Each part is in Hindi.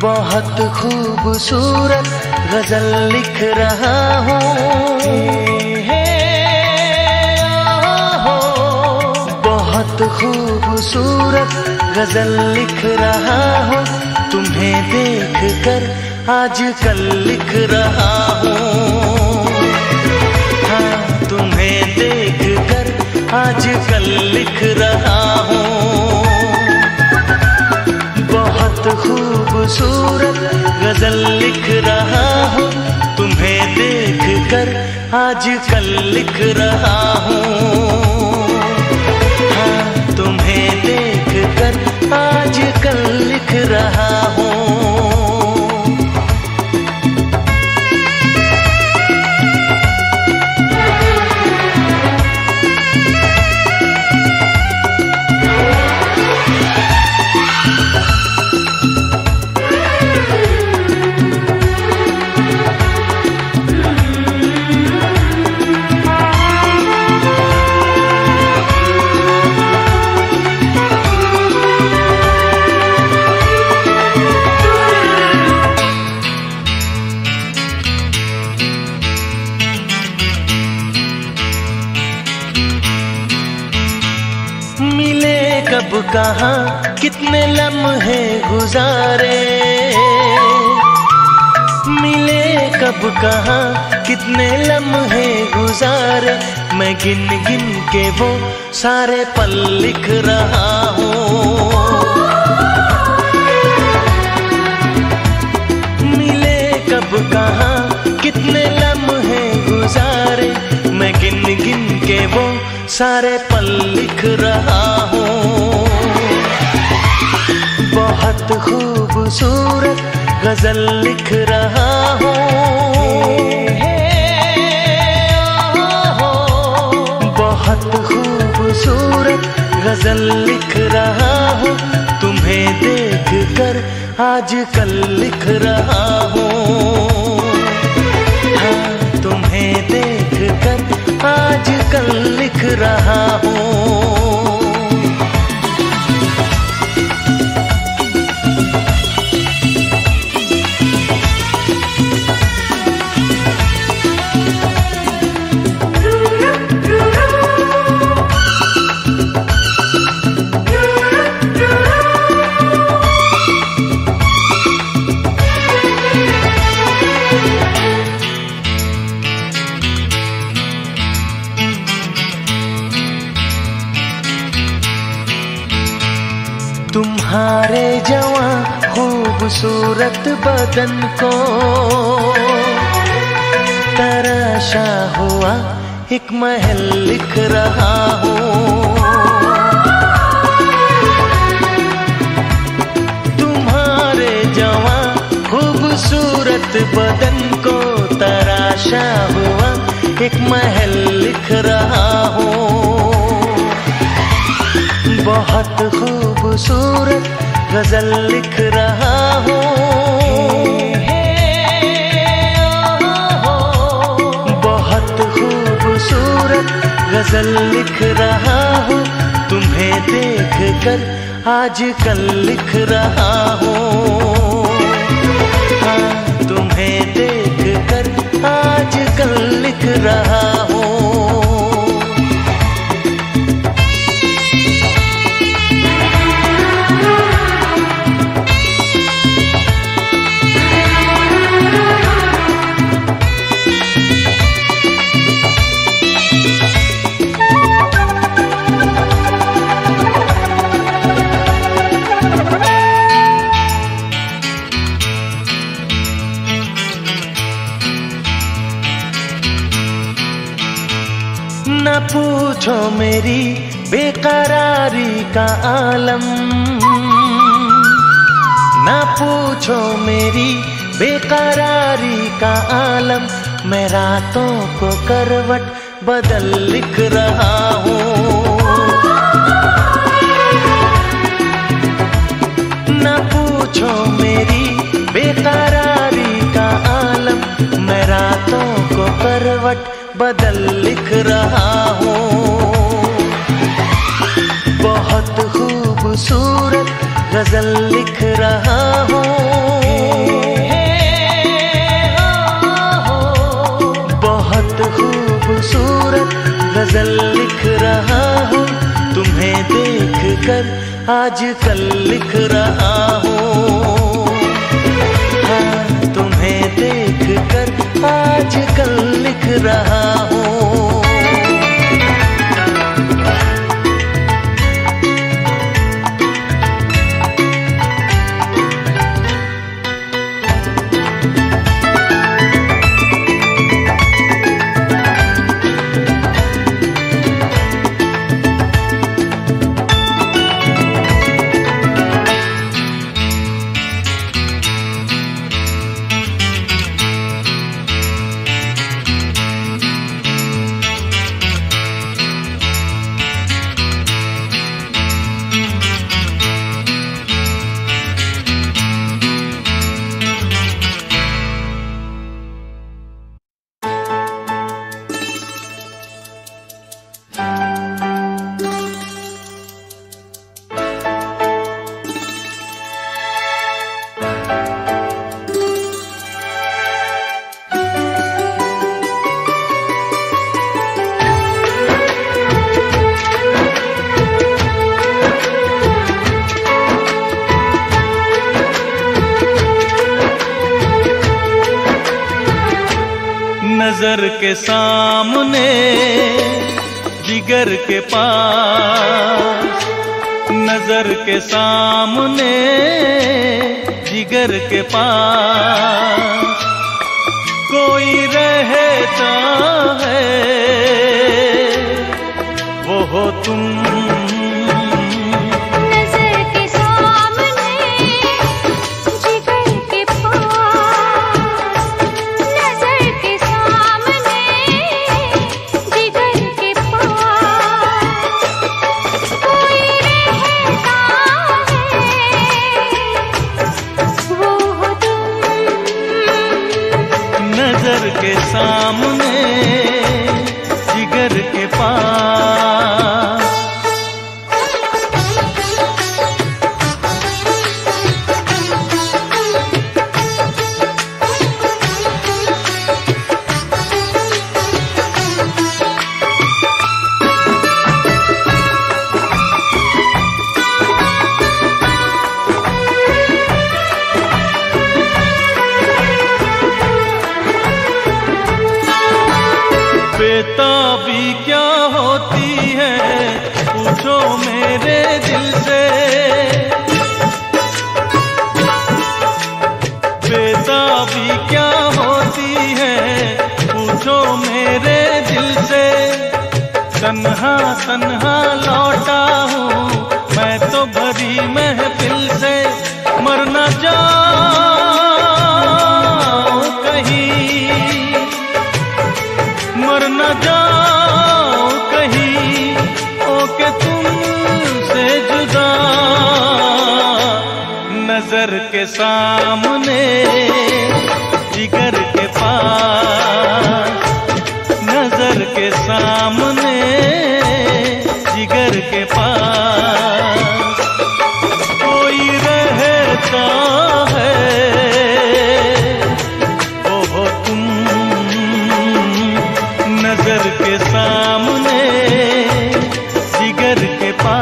बहुत खूबसूरत गजल लिख रहा हूँ, बहुत खूबसूरत गजल लिख रहा हूँ। तुम्हें देख कर आजकल लिख रहा हूँ, हाँ तुम्हें देख कर आजकल लिख रहा हूँ। बहुत खूबसूरत गजल लिख रहा हूँ, तुम्हें देख कर आजकल लिख रहा हूँ, हाँ तुम्हें देख कर आजकल लिख रहा हूँ। कब कहाँ कितने लम्हे गुजारे, मिले कब कहाँ कितने लम्हे गुजारे, मैं गिन गिन के वो सारे पल लिख रहा हूँ। मिले कब कहाँ कितने लम्हे गुजारे, मैं गिन गिन के वो सारे पल लिख रहा हूँ। बहुत खूबसूरत गजल लिख रहा हूँ, बहुत खूबसूरत गजल लिख रहा हूँ। तुम्हें देख कर आजकल लिख रहा हूँ, हाँ तुम्हें देख कर आजकल लिख रहा हूँ। तुम्हारे जवां खूबसूरत बदन को तराशा हुआ एक महल लिख रहा हूँ। तुम्हारे जवां खूबसूरत बदन को तराशा हुआ एक महल लिख रहा हूँ। बहुत खूबसूरत गजल लिख रहा हूँ, बहुत खूबसूरत गजल लिख रहा हूँ। तुम्हें देख कर आजकल लिख रहा हूँ, हाँ तुम्हें देख कर आजकल लिख रहा हूँ। न पूछो मेरी बेकरारी का आलम, न पूछो मेरी बेकरारी का आलम, मैं रातों को करवट बदल लिख रहा हूँ। न पूछो मेरी बेकरारी का आलम, मैं रातों को करवट बदल लिख रहा हूँ। बहुत खूबसूरत गजल लिख रहा हूँ, गजल लिख रहा हूँ, तुम्हें देख कर आजकल लिख रहा हूँ। हाँ, तुम्हें देख कर आजकल लिख रहा हूँ। नजर के सामने जिगर के पास, नजर के सामने जिगर के पास कोई रहता है, वो हो तुम। नजर के सामने जिगर के पास। बेताबी क्या होती है पूछो मेरे दिल से, बेताबी क्या होती है पूछो मेरे दिल से। तन्हा तन्हा लौटा हूँ मैं तो भरी महफिल से, मर न जाऊं कहीं, मर न जाओ कहीं ओके तुमसे जुदा। नजर के सामने जिगर के पास, नजर के सामने जिगर के पास कोई रहता है, वो हो तुम। नजर के सामने जिगर के पास।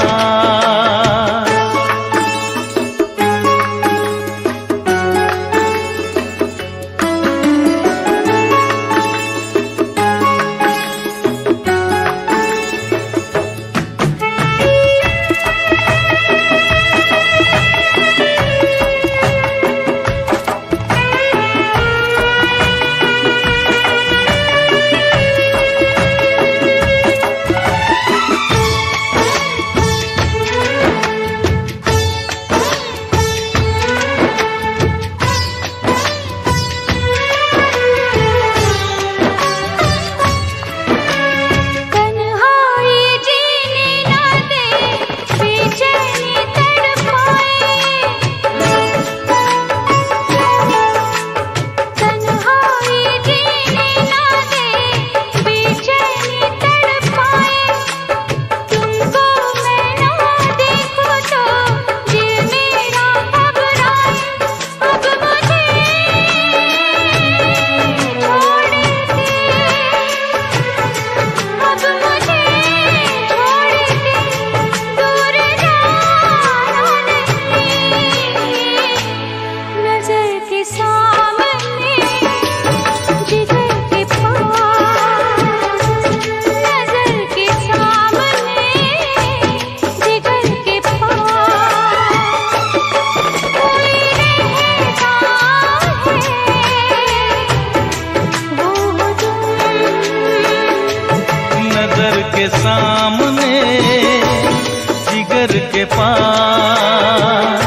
जिगर के पास,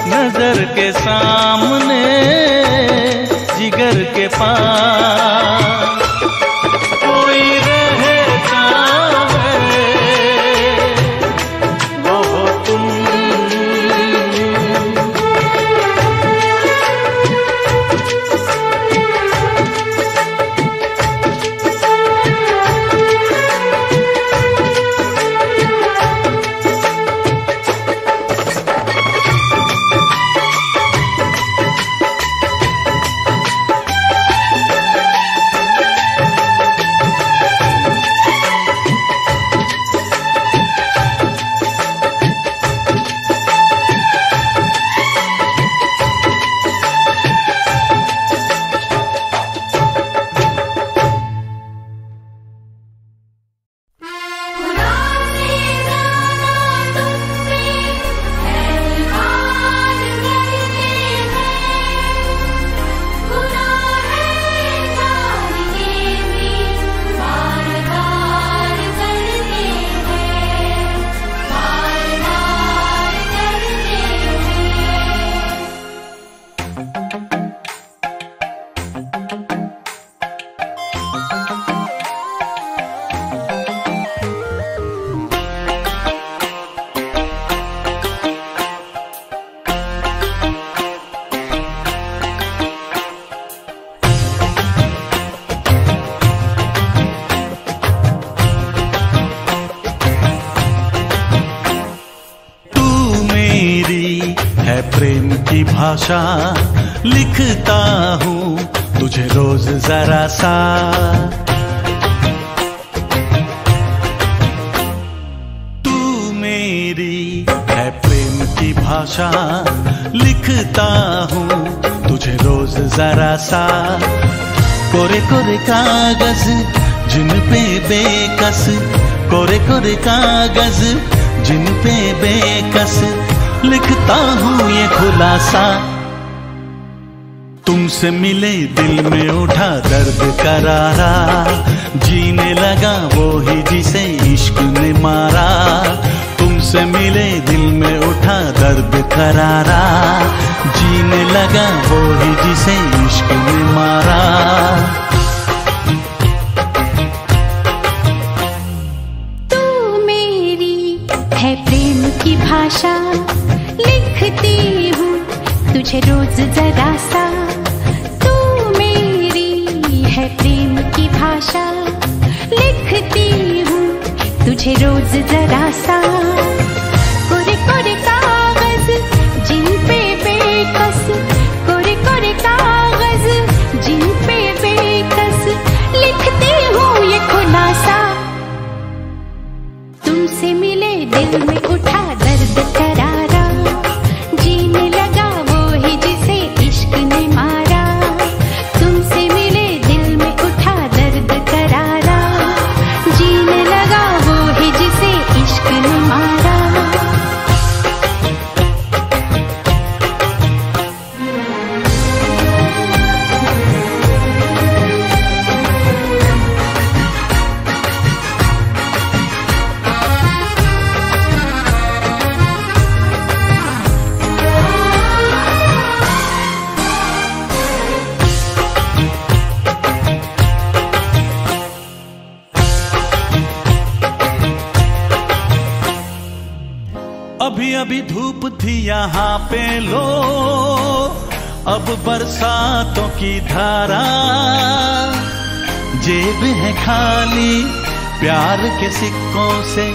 नजर के सामने जिगर के पास कोई रहता है, वो हो तुम। प्रेम की भाषा लिखता हूँ तुझे रोज जरा सा। तू मेरी है प्रेम की भाषा लिखता हूँ तुझे रोज जरा सा। कोरे कोरे कागज जिन पे बेकस, कोरे कोरे कागज जिन पे बेकस लिखता हूँ ये खुलासा। तुमसे मिले दिल में उठा दर्द करारा, जीने लगा वो ही जिसे इश्क ने मारा। तुमसे मिले दिल में उठा दर्द करारा, जीने लगा वो ही जिसे इश्क ने मारा। तू मेरी है प्रेम की भाषा लिखती हूँ तुझे रोज जरा सा। तू मेरी है प्रेम की भाषा लिखती हूँ तुझे रोज जरा सा। कोरे कोरे कागज जिन पे बेकस, कोरे कोरे कागज जिन पे बेकस लिखती हूँ ये खुलासा। तुमसे मिले दिल में उठा दर्द करारा, जीने लगा वो ही जिसे इश्क ने मारा। तुमसे मिले दिल में उठा दर्द करारा, जीने लगा वो ही जिसे इश्क ने मारा। अभी अभी धूप थी यहाँ पे लो, अब बरसातों की धारा। जेब है खाली प्यार के सिक्कों से,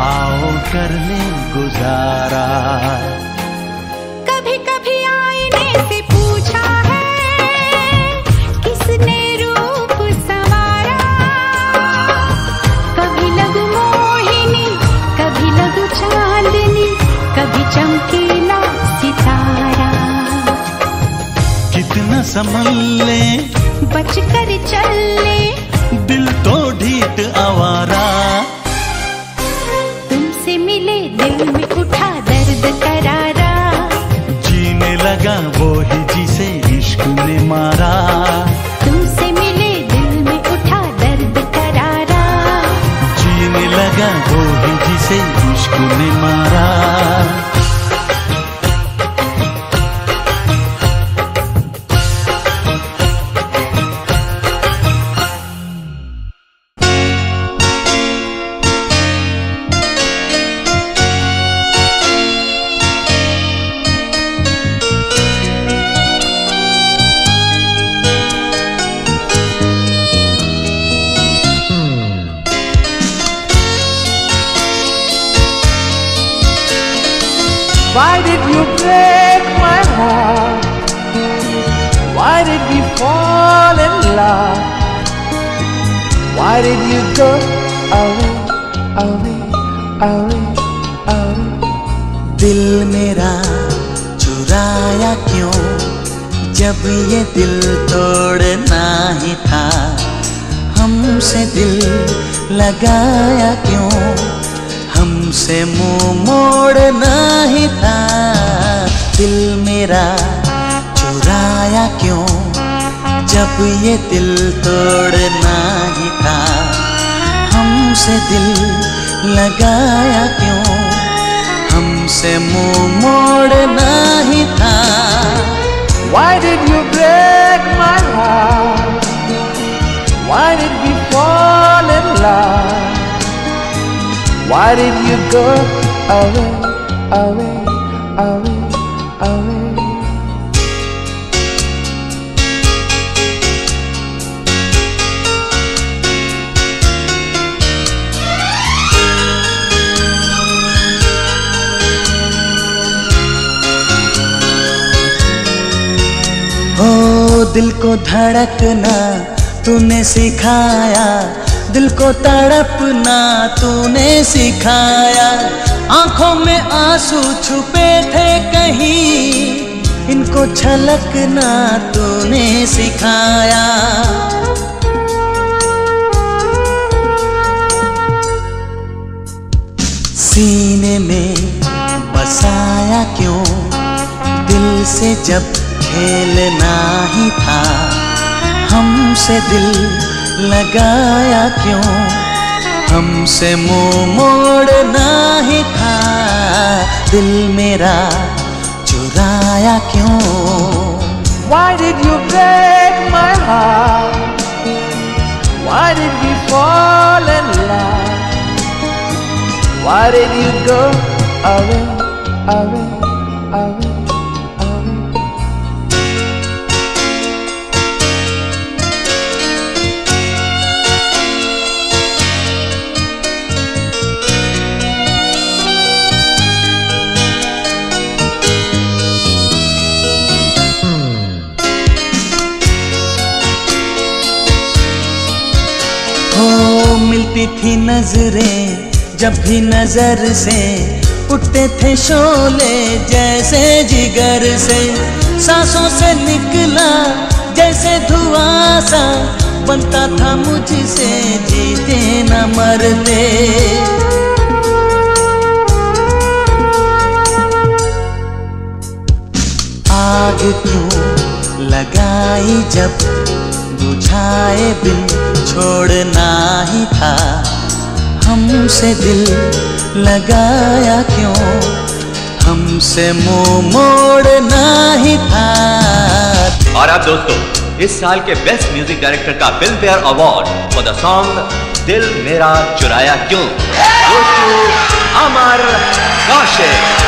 आओ कर ले गुजारा। कभी कभी आईने से पूछा है किसने रूप संवारा। कभी लगू मोहिनी, कभी लगू चांदनी, कभी चमकीला सितारा। कितना संभल ले बच कर चल ले, दिल तो ढीठ आवारा। तुमसे मिले दिल में उठा दर्द करारा, जीने लगा वो ही जिसे इश्क ने मारा। तुमसे मिले दिल में उठा दर्द करारा, जीने लगा वो ही जिसे इश्क इश्क ने मारा। Why did you break my heart? Why did we fall in love? Why did you go away, away, away, away? दिल मेरा चुराया क्यों, जब ये दिल तोड़ना ही था। हमसे दिल लगाया क्यों, हमसे मुंह मोड़ना ही था। दिल मेरा चुराया क्यों, जब ये दिल तोड़ना ही था। हमसे दिल लगाया क्यों, हमसे मुंह मोड़ना ही था। Why did you break my heart? Why did we fall in love? Why did you go away, away, away, away? ओ दिल को धड़कना तूने सिखाया, दिल को तड़पना तूने सिखाया। आंखों में आंसू छुपे थे कहीं, इनको छलकना तूने सिखाया। सीने में बसाया क्यों, दिल से जब खेलना ही था। हमसे दिल लगाया क्यों, हमसे मुंह मोड़ना ही था। दिल मेरा चुराया क्यों। Why did you break my heart? Why did we fall in love? Why did you go away, away, away? मिलती थी नजरें जब भी नजर से, उठते थे शोले जैसे जिगर से। सांसों से निकला जैसे धुआं सा, बनता था मुझसे जीते न मरते। आग क्यों लगाई जब बुझाए बिन छोड़ना ही था। हमसे दिल लगाया क्यों, हमसे मुंह मोड़ना ही था। और अब दोस्तों, इस साल के बेस्ट म्यूजिक डायरेक्टर का film fair award for the song दिल मेरा चुराया क्यों goes to अमर कौशिक।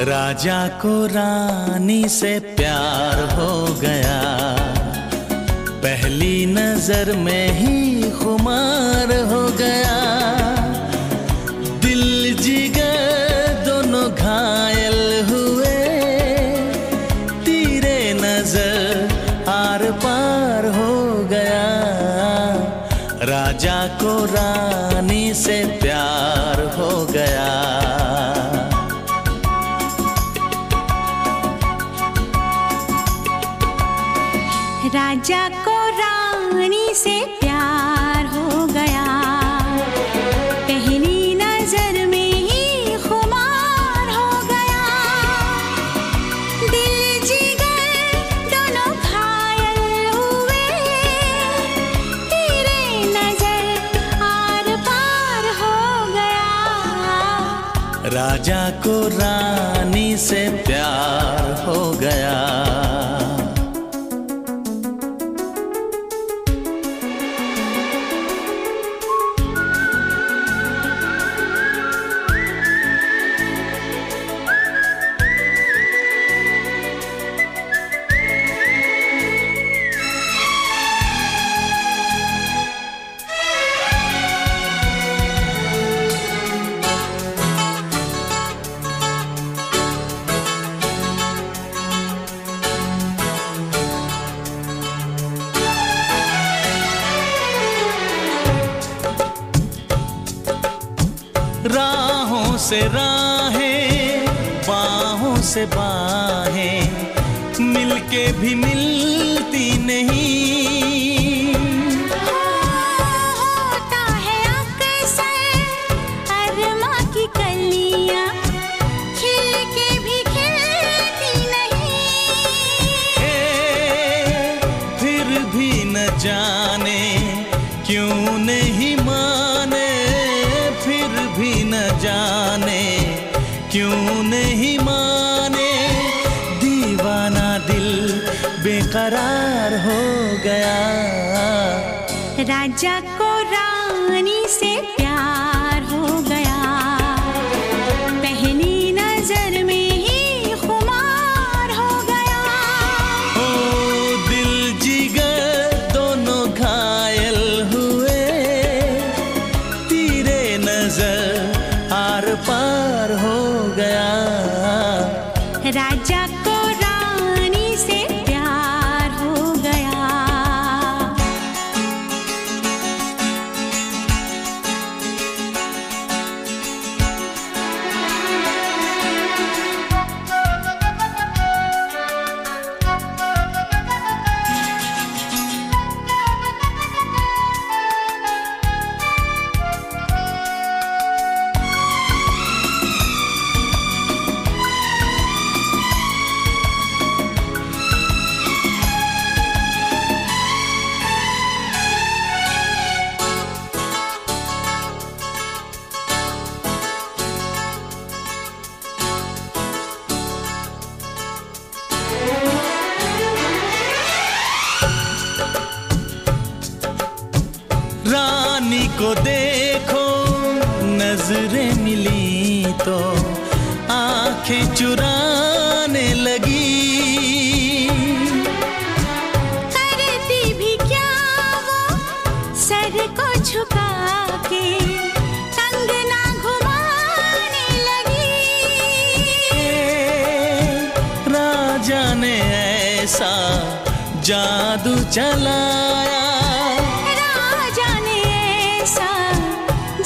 राजा को रानी से प्यार हो गया, पहली नजर में ही खुमार हो गया। दिल जिगर दोनों घायल हुए, तीरे नजर आर पार हो गया। राजा को रानी से प्यार हो गया। राजा को रानी से प्यार हो गया, पहली नजर में ही खुमार हो गया। दिल जिगर दोनों घायल हुए, तेरे नजर आर पार हो गया। राजा को रानी से प्यार हो गया। राहों से राहें, बाहों से बाहें, मिलके भी मिलती नहीं। होता है अक्सर अरमा की कलियां, खिल के भी खिलती नहीं। फिर भी न जाने क्यों नहीं माने, फिर भी न जाने क्यों नहीं माने। दीवाना दिल बेकरार हो गया। राजा को रानी से प्यार हो गया, पहली नजर में ही खुमार हो गया। ओ दिल जिगर दोनों घायल हुए, तीरे नजर आर पार हो गया। राजा को रानी से प्यार हो गया। रानी को देखो नजरें मिली तो आंखें चुराने लगी। करती भी क्या वो सर को झुका के कंगना घुमाने लगी। राजा ने ऐसा जादू चलाया,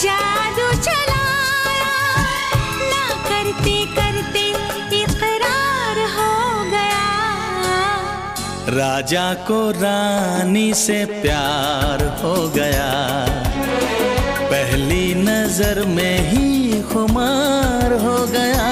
जादू चलाया, ना करते करते इकरार हो गया। राजा को रानी से प्यार हो गया, पहली नजर में ही खुमार हो गया।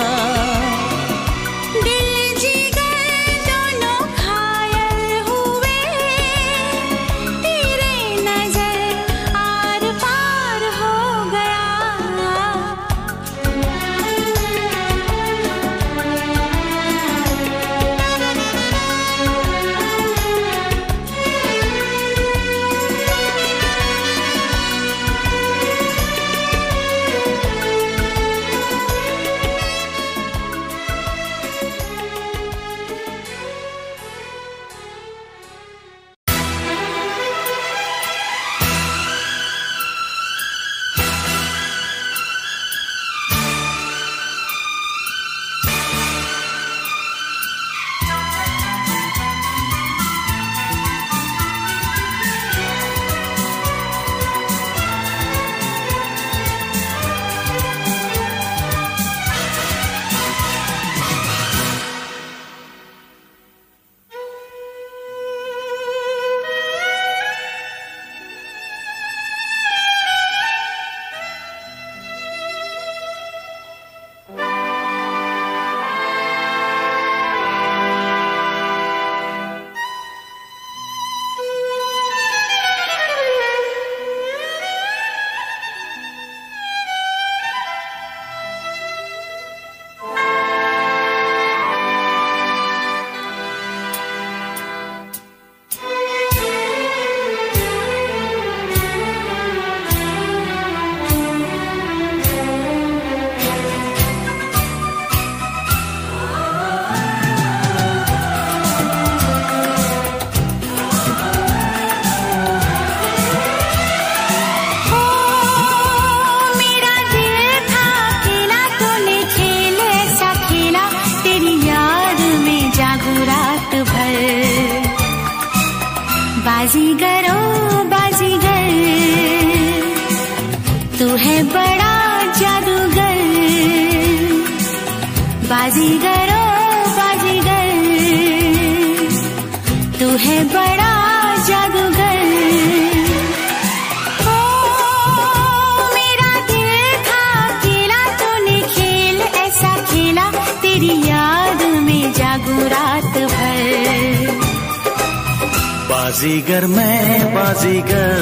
बाजीगर मैं बाजीगर,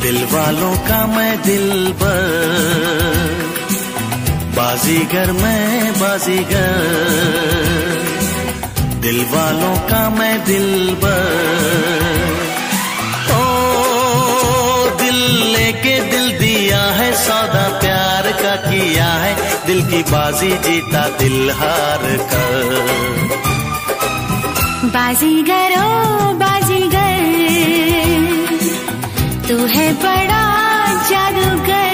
दिल वालों का मैं दिलबर। बाजीगर मैं बाजीगर, दिल वालों का मैं दिलबर। ओ दिल लेके दिल दिया है, सौदा प्यार का किया है, दिल की बाजी जीता दिल हार कर। बाजीगर ओ बाजीगर, तू है बड़ा जादूगर।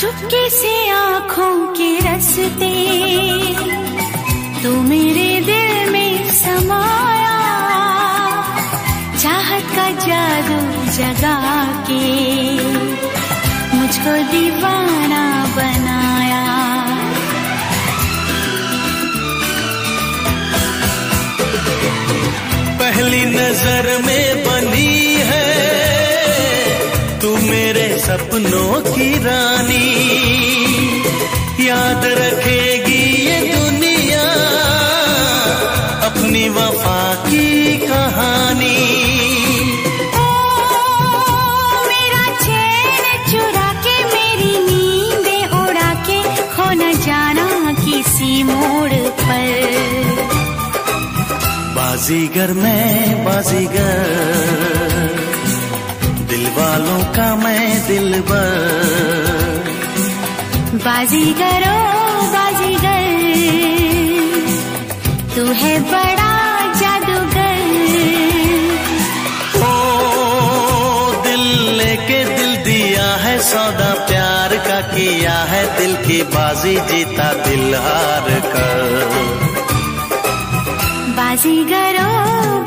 चुपके से आँखों के रस्ते तू मेरे दिल में समाया, चाहत का जादू जगा के मुझको दीवाना बनाया। पहली नजर में बनी है तू मेरे सपनों की रानी, याद रखेगी ये दुनिया अपनी वफा की कहानी। ओ मेरा चैन चुरा के, मेरी नींदें उड़ा के, खो न जाना किसी मोड़ पर। बाजीगर मैं बाजीगर, दिल वालों का मैं दिलबर। बाजीगर ओ बाजीगर, तू है बड़ा जादूगर। ओ दिल लेके दिल दिया है, सौदा प्यार का किया है, दिल की बाजी जीता दिल हार कर। बाजीगर ओ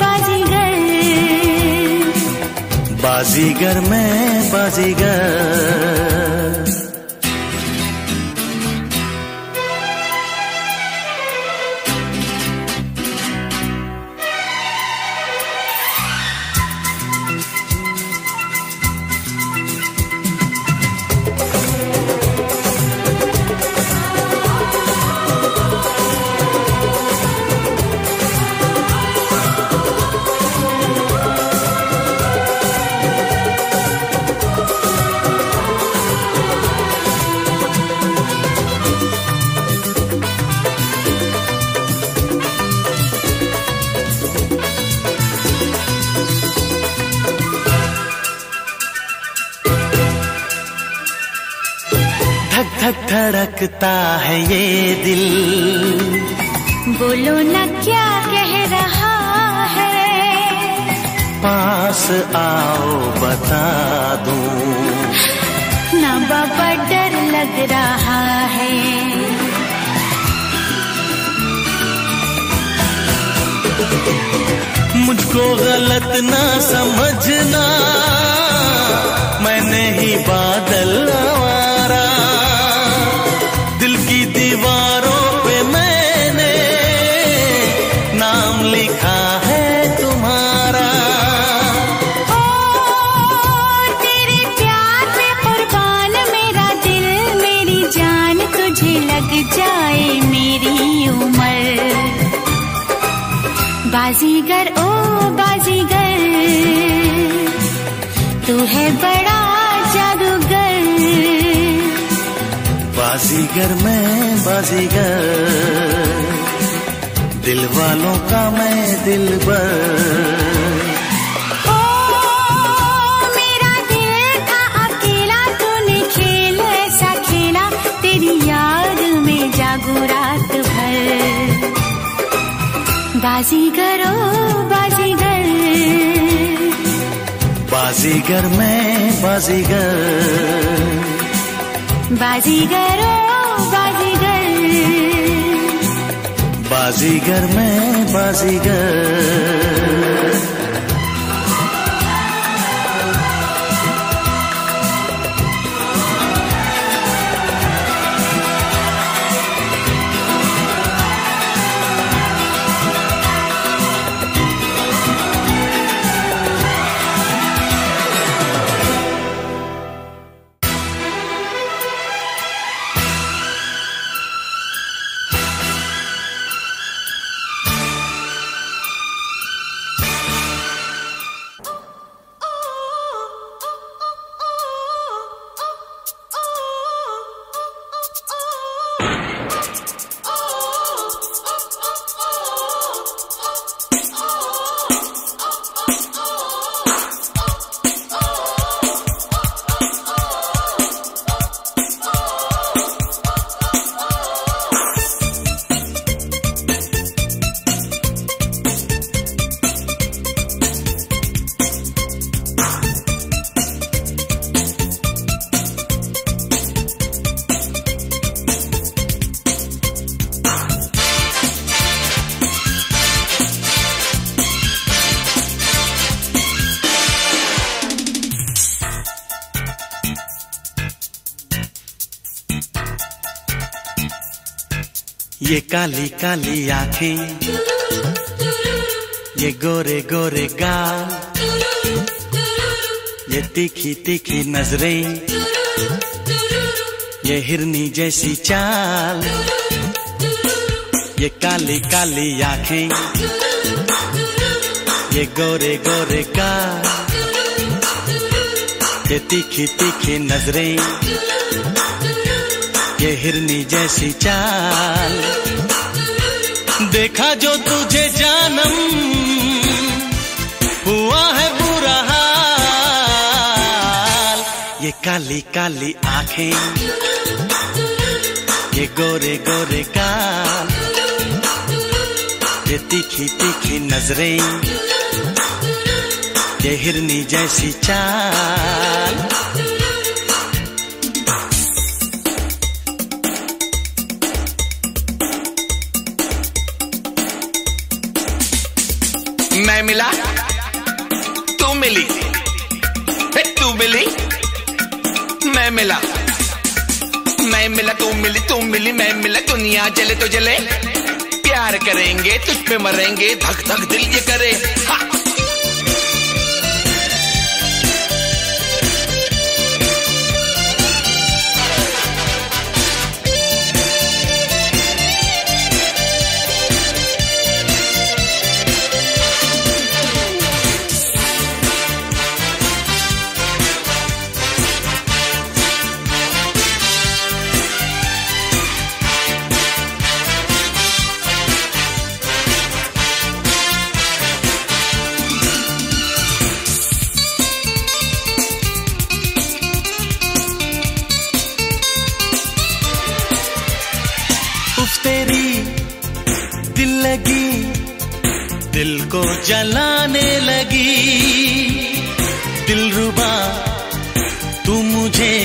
बाजीगर, बाजीगर मैं बाजीगर। धक धक धड़कता है ये दिल, बोलो न क्या कह रहा है। पास आओ बता दूं, ना बाबा डर लग रहा है। मुझको गलत ना समझना, मैं नहीं बादल आवारा, दिल की दीवारों पे मैंने नाम लिखा है तुम्हारा। ओ तेरे प्यार में कुर्बान मेरा दिल, मेरी जान, तुझे लग जाए मेरी उम्र। बाजीगर ओ बाजीगर, तू है बड़ा जादूगर। बाजीगर मैं बाजीगर, दिल वालों का मैं दिलबर। ओ मेरा दिल था अकेला, तूने खेल ऐसा खेला, तेरी याद में जागू रात भर। बाजीगर ओ बाजीगर, बाजीगर मैं बाजीगर, बाजीगर ओ बाजीगर, बाजीगर मैं बाजीगर। ये काली काली आंखें, ये गोरे गोरे गाल, ये तीखी तीखी नजरें, ये हिरनी जैसी चाल। ये काली काली आंखें, ये गोरे गोरे गाल, ये तीखी तीखी नजरें, ये हिरनी जैसी चाल। देखा जो तुझे जानम, हुआ है बुरा हाल। ये काली काली आंखें, ये गोरे गोरे गाल, ये तीखी तीखी नजरें, ये हिरनी जैसी चाल। मैं मिला तू मिली, तू मिली मैं मिला, मैं मिला तू मिली, तू मिली मैं मिला। दुनिया जले तो जले, प्यार करेंगे तुझ पे मरेंगे, धक धक दिल ये करे। हा! तेरी दिल लगी, दिल को जलाने लगी। दिलरुबा तू मुझे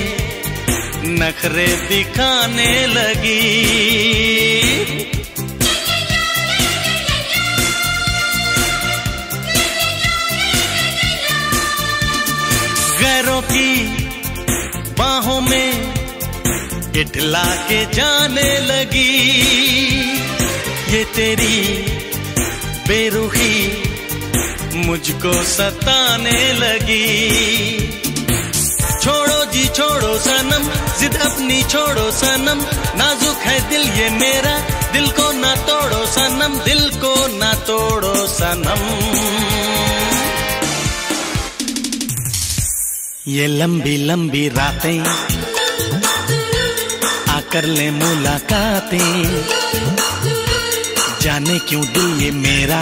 नखरे दिखाने लगी। गैरों की बाहों में इठला के जाने लगी। ये तेरी बेरुखी मुझको सताने लगी। छोड़ो जी छोड़ो सनम, जिद अपनी छोड़ो सनम, नाजुक है दिल ये मेरा, दिल को ना तोड़ो सनम, दिल को ना तोड़ो सनम। ये लंबी लंबी रातें आकर ले मुलाकातें, जाने क्यों दिल ये मेरा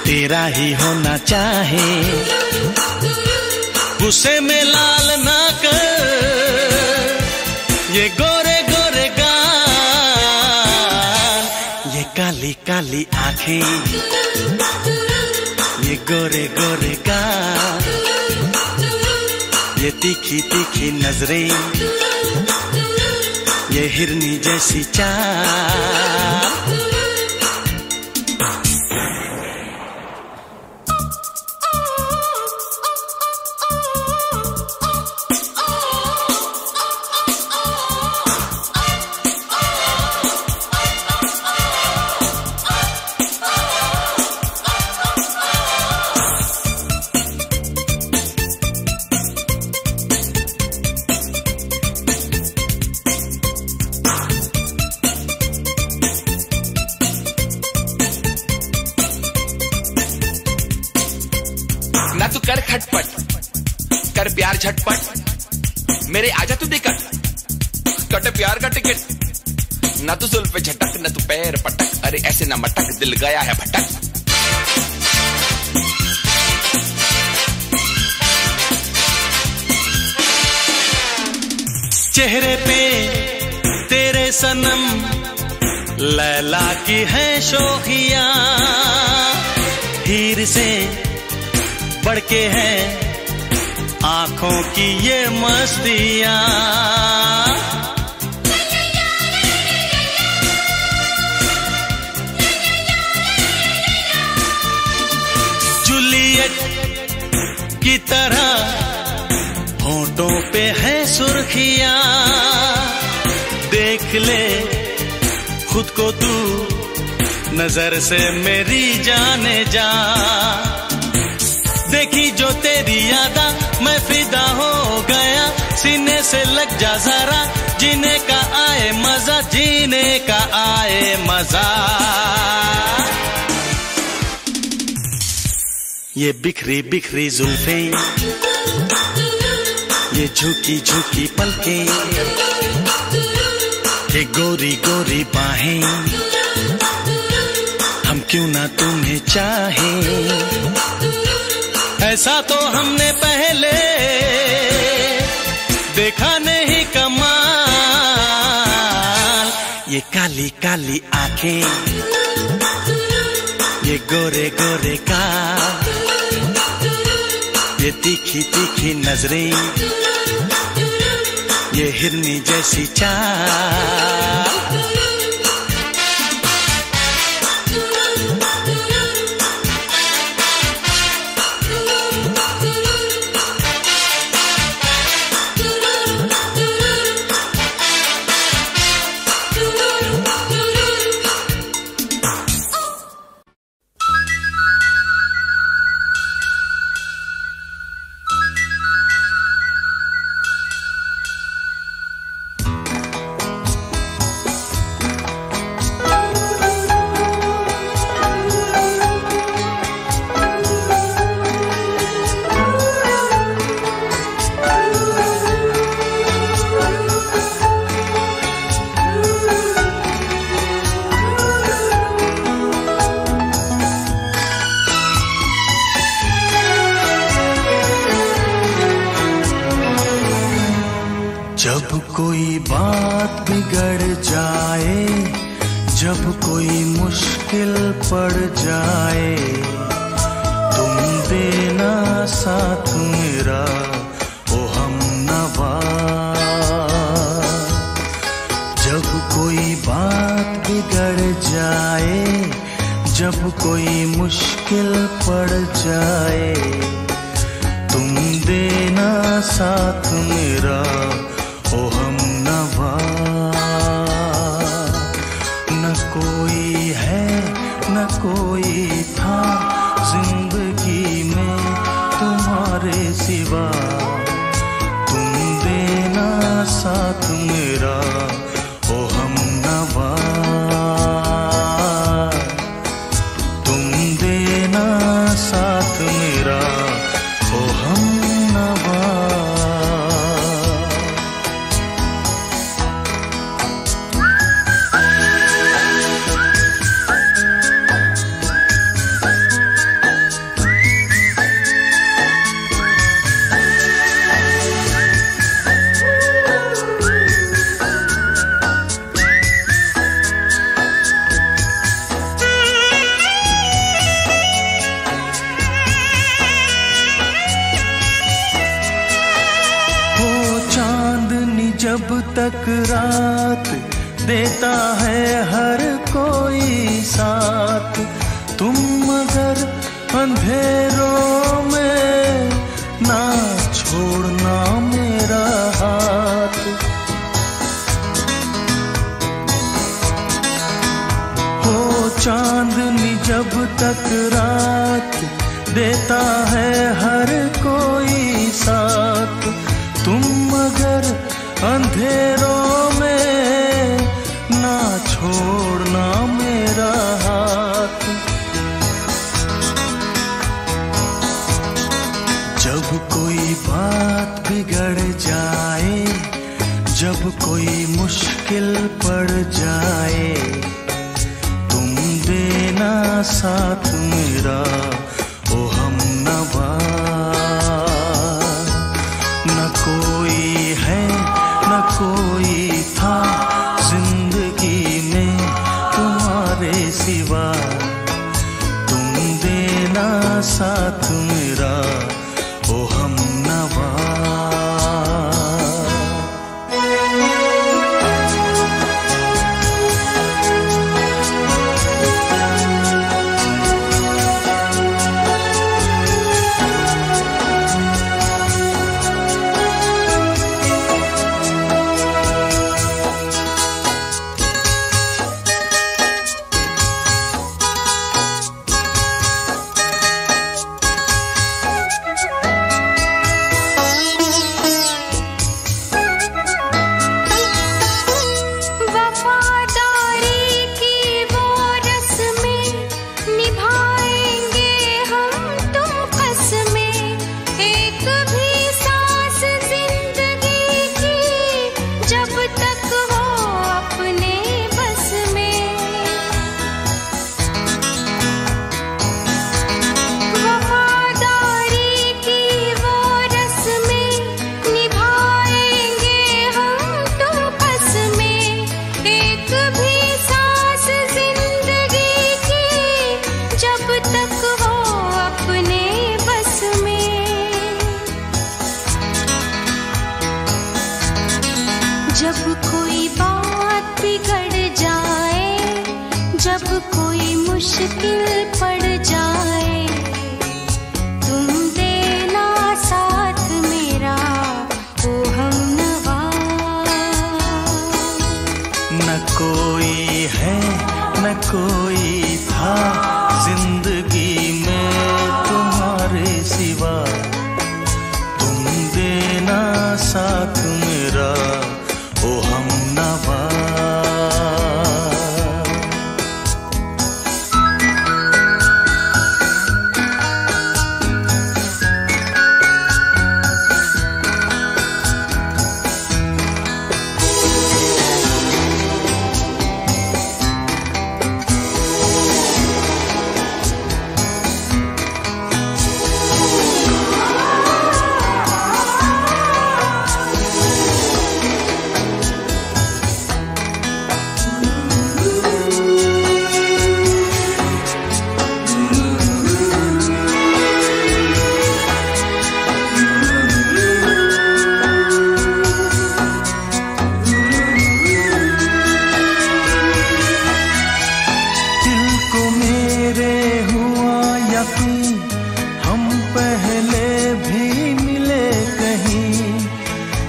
तेरा ही होना चाहे। गुस्से में लाल ना कर ये गोरे गोरे गाल, ये काली काली आंखें, ये गोरे गोरे गाल, ये तीखी तीखी नजरें, ये हिरनी जैसी चाल। ना तू कर खटपट, कर प्यार झटपट, मेरे आजा तू दिक्कत, कट प्यार का टिकट। ना तू जुल्फ पे झटक, ना तू पैर पटक, अरे ऐसे ना मटक, दिल गया है भटक। चेहरे पे तेरे सनम लैला की है शोखियां, हीर से बढ़ के है आंखों की ये मस्तियां। जूलियट की तरह होंठों पे है सुर्खियां, देख ले खुद को तू नजर से मेरी जाने जा। देखी जो तेरी यादा मैं फिदा हो गया, सीने से लग जा जरा, जीने का आए मजा, जीने का आए मजा। ये बिखरी बिखरी जुल्फें, ये झुकी झुकी पलकें, ये गोरी गोरी बाहें, हम क्यों ना तुम्हें चाहें। ऐसा तो हमने पहले देखा नहीं कमाल। ये काली काली आंखें, ये गोरे गोरे गाल, ये तीखी तीखी नजरें, ये हिरनी जैसी चाल। जब कोई बात बिगड़ जाए, जब कोई मुश्किल पड़ जाए, तुम देना साथ मेरा ओ हमनवा। जब कोई बात बिगड़ जाए, जब कोई मुश्किल पड़ जाए, तुम देना साथ मेरा ओ हमनवा। न कोई है न कोई था जिंदगी में तुम्हारे सिवा, तुम देना साथ मेरा ओ हमनवा। तुम देना साथ मेरा ओ हमनवा। रात देता है हर कोई साथ, तुम मगर अंधेरों में ना छोड़ना मेरा हाथ। हो चांदनी जब तक रात देता है हर कोई साथ, तुम मगर अंधेरों में ना छोड़ना मेरा हाथ। जब कोई बात बिगड़ जाए, जब कोई मुश्किल पड़ जाए, तुम देना साथ मेरा ओ हमनवा। न कोई है न कोई था जिंदगी में तुम्हारे सिवा, तुम देना साथ मेरा ओ हमनवा। जब कोई बात बिगड़ जाए, जब कोई मुश्किल पड़ जाए, तुम देना साथ मेरा ओ हमनवा। न कोई है न कोई था जिंदगी में तुम्हारे सिवा, तुम देना साथ मेरा ओ हमनवा। हम पहले भी मिले कहीं,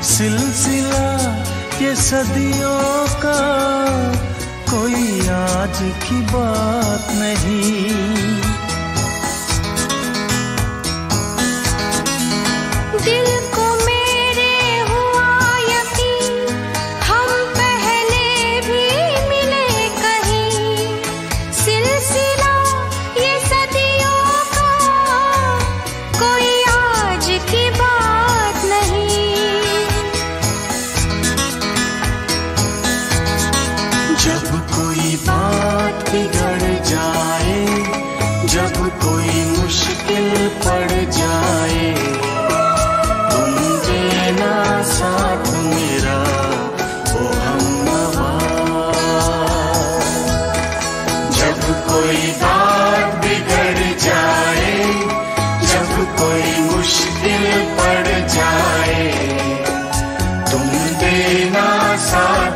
सिलसिला ये सदियों का कोई आज की बात नहीं। दिल को मेरे हुआ यकीन, हम पहले भी मिले कहीं, सिलसिला ये सदियों का कोई आज की बात नहीं। जब कोई बात बिगड़ जाए, जब कोई मुश्किल पड़ जाए, तुम देना साथ मेरा ओ हमनवा। जब कोई बात बिगड़ जाए, जब कोई मुश्किल पड़ जाए, तुम देना साथ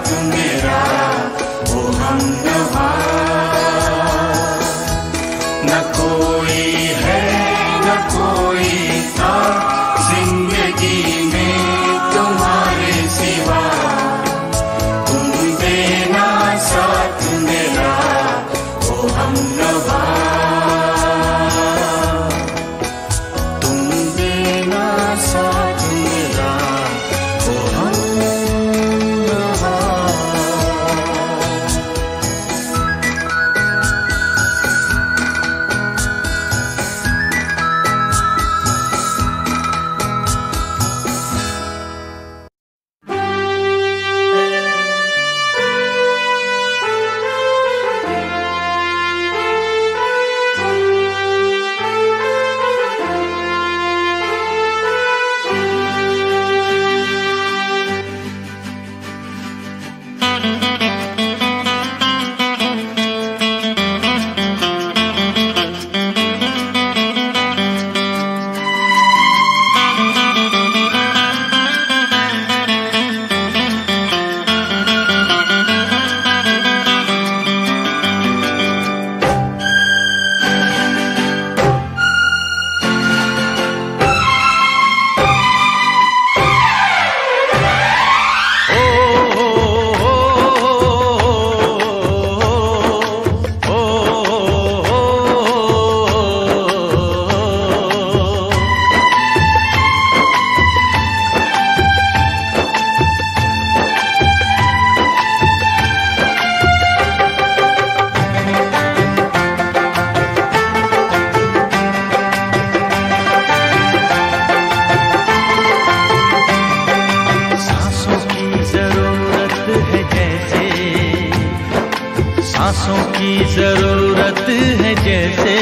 सांसों की जरूरत है जैसे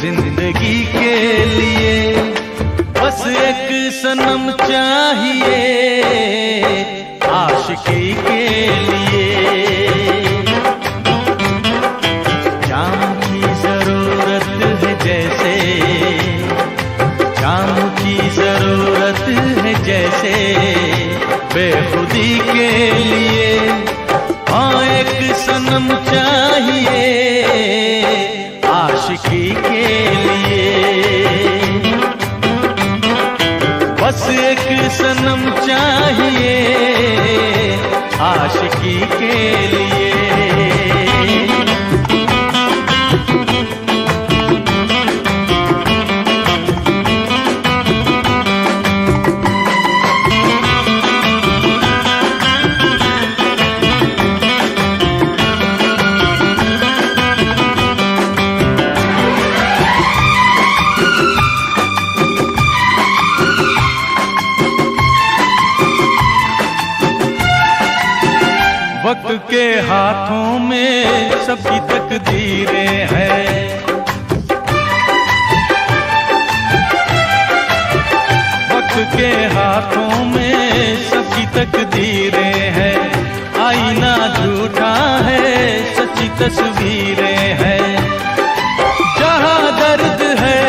जिंदगी के लिए, बस एक सनम चाहिए आशिकी के लिए। जाम की जरूरत है जैसे, जाम की जरूरत है जैसे बेखुदी के लिए। हाँ एक सनम चाहिए आशिकी के लिए, बस एक सनम चाहिए आशिकी के लिए। वक्त के हाथों में सबकी तकदीरें हैं, वक्त के हाथों में सबकी तकदीरें हैं। आईना झूठा है सच्ची तस्वीरें हैं, जहाँ दर्द है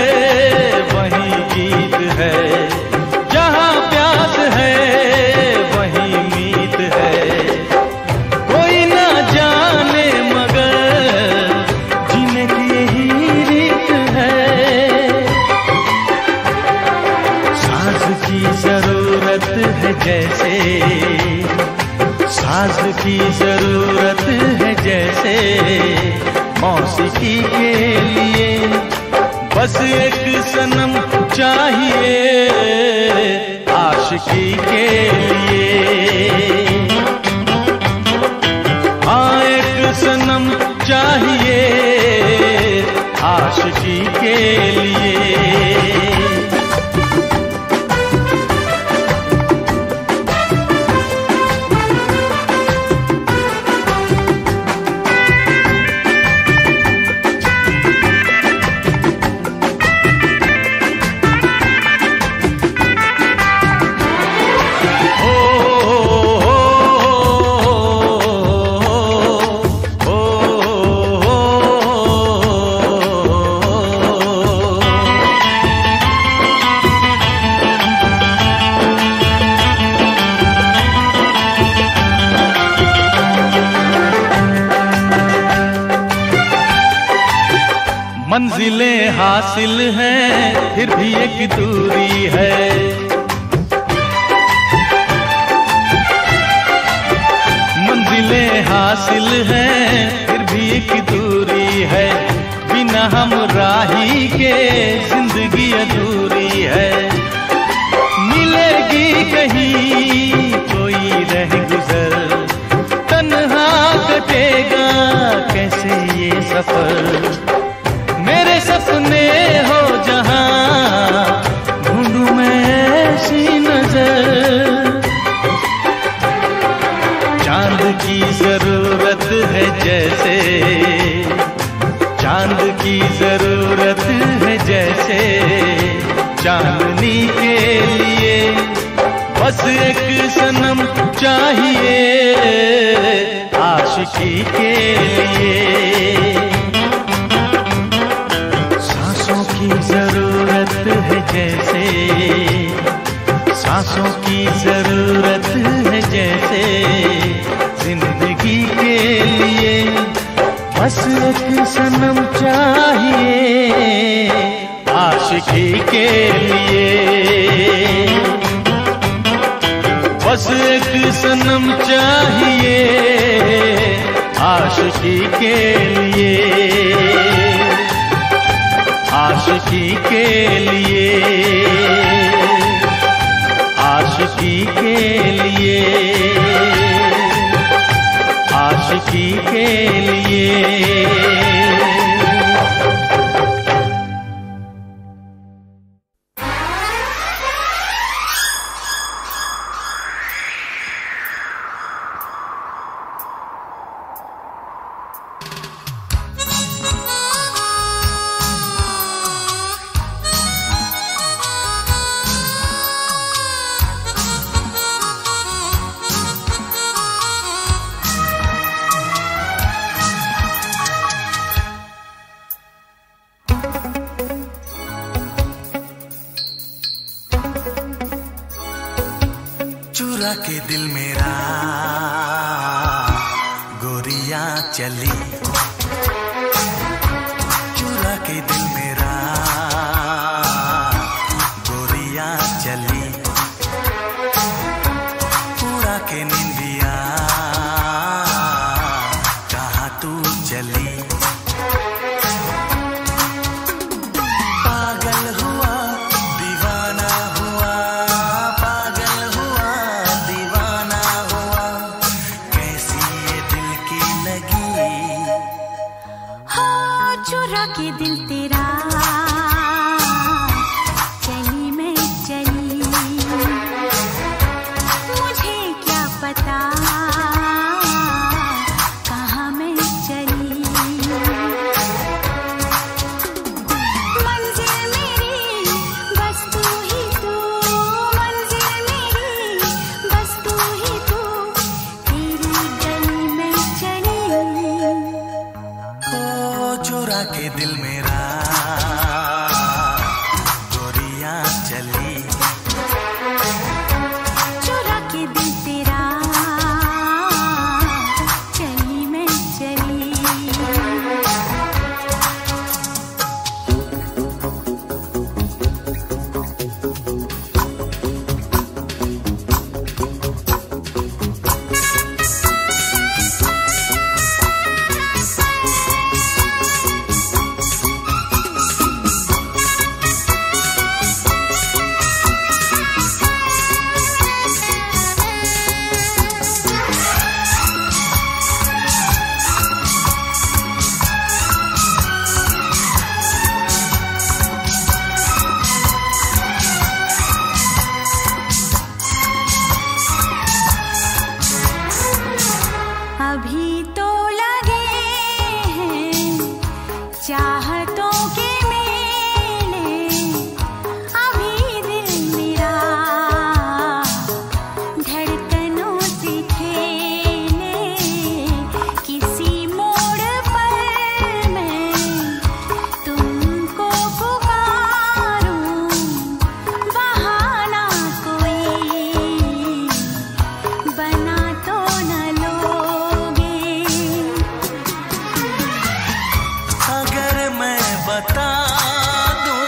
वहीं गीत है, जहाँ प्यास है वहीं मीत है। कोई ना जाने मगर जीने की यही रीत है। साज की जरूरत है जैसे, साज की जरूरत है जैसे मौसीकी के लिए, बस एक सनम चाहिए आशिकी के लिए। हाँ एक सनम चाहिए आशिकी के लिए। मंजिलें हासिल हैं फिर भी एक दूरी है, मंजिलें हासिल हैं फिर भी एक दूरी है। बिना हम राही के जिंदगी अधूरी है। मिलेगी कहीं कोई रह गुजर, तन्हा कटेगा कैसे ये सफर। मेरे सपने हो जहां ढूंढूं मैं ऐसी नजर। चांद की जरूरत है जैसे, चांद की जरूरत है जैसे चांदनी के लिए, बस एक सनम चाहिए आशिकी के लिए। सांसों की जरूरत है जैसे, सांसों की जरूरत है जैसे जिंदगी के लिए, बस एक सनम चाहिए आशिकी के लिए। बस एक सनम चाहिए आशिकी के लिए, आशिकी के लिए, आशिकी के लिए, आशिकी के लिए। के दिल मेरा गोरियां चली, चुरा के दिल मेरा गोरियां चली, पूरा के निंदिया कहाँ तू चली। पागल हुआ दीवाना हुआ, पागल हुआ दीवाना हुआ, कैसी ये दिल की लगी। हो चुरा के दिल तेरा चली मैं चली, मुझे क्या पता कहाँ मैं चली। मंजिल मेरी बस तू ही तू, मंजिल मेरी बस तू ही तू, तेरी गली में चली। ओ चुरा के दिल मेरा गोरियां चली, चुरा के दिल तेरा चली मैं चली। अभी तो लगे हैं चाहतों के मेले, अभी दिल मेरा धड़कनों से खेले, किसी मोड़ पर मैं तुमको पुकारूं, बहाना कोई बना तो न लोगे। अगर मैं बता दूं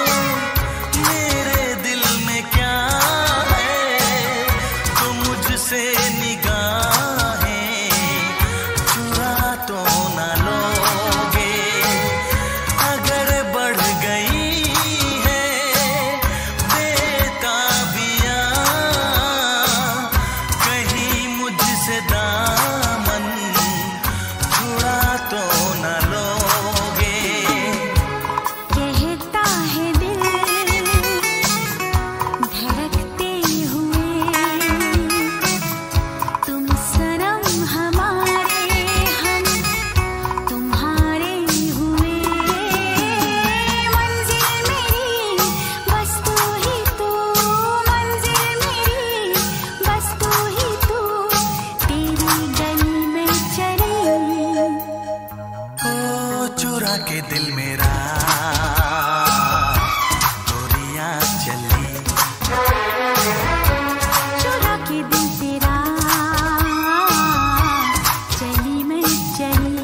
मेरे दिल में क्या है, तो मुझसे निगाहें चुरा तो न लोगे। अगर बढ़ गई है बेताबियां, कहीं मुझसे दामन छुड़ा तो न लोगे। कहता है दिल धड़कते हुए, तुम सनम हमारे हम तुम्हारे हुए। मंजिल मेरी बस तू ही तू, मंजिल मेरी बस तू ही तू, तेरी गली में चली। ओ चुरा के दिल मेरा गोरियां चली, चुरा के दिल तेरा चली मैं चली।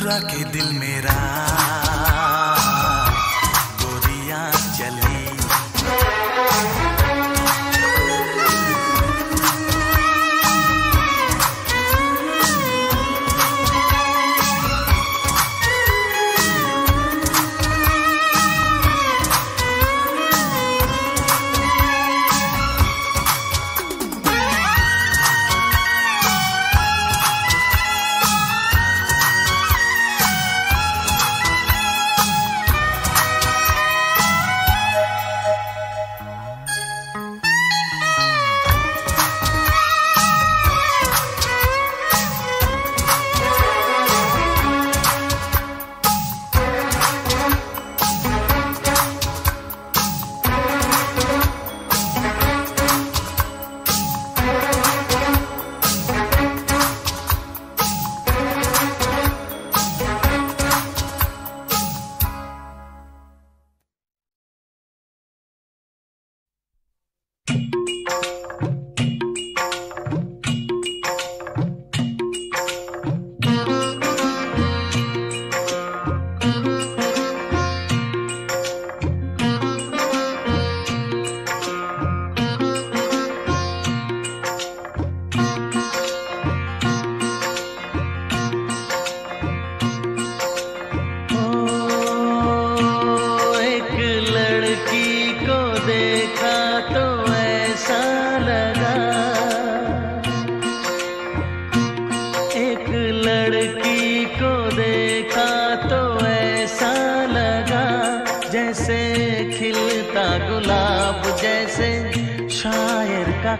चुरा के दिल मेरा गोरियां चली।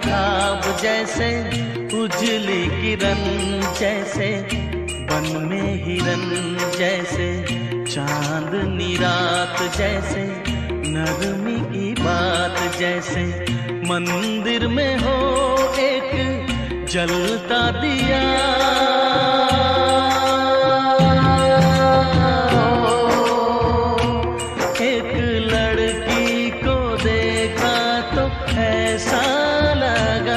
ख्वाब जैसे उजली किरण जैसे बन में हिरन जैसे चांदनी रात जैसे नरमी की बात जैसे मंदिर में हो एक जलता दिया एक लड़की को देखा तो ऐसा लगा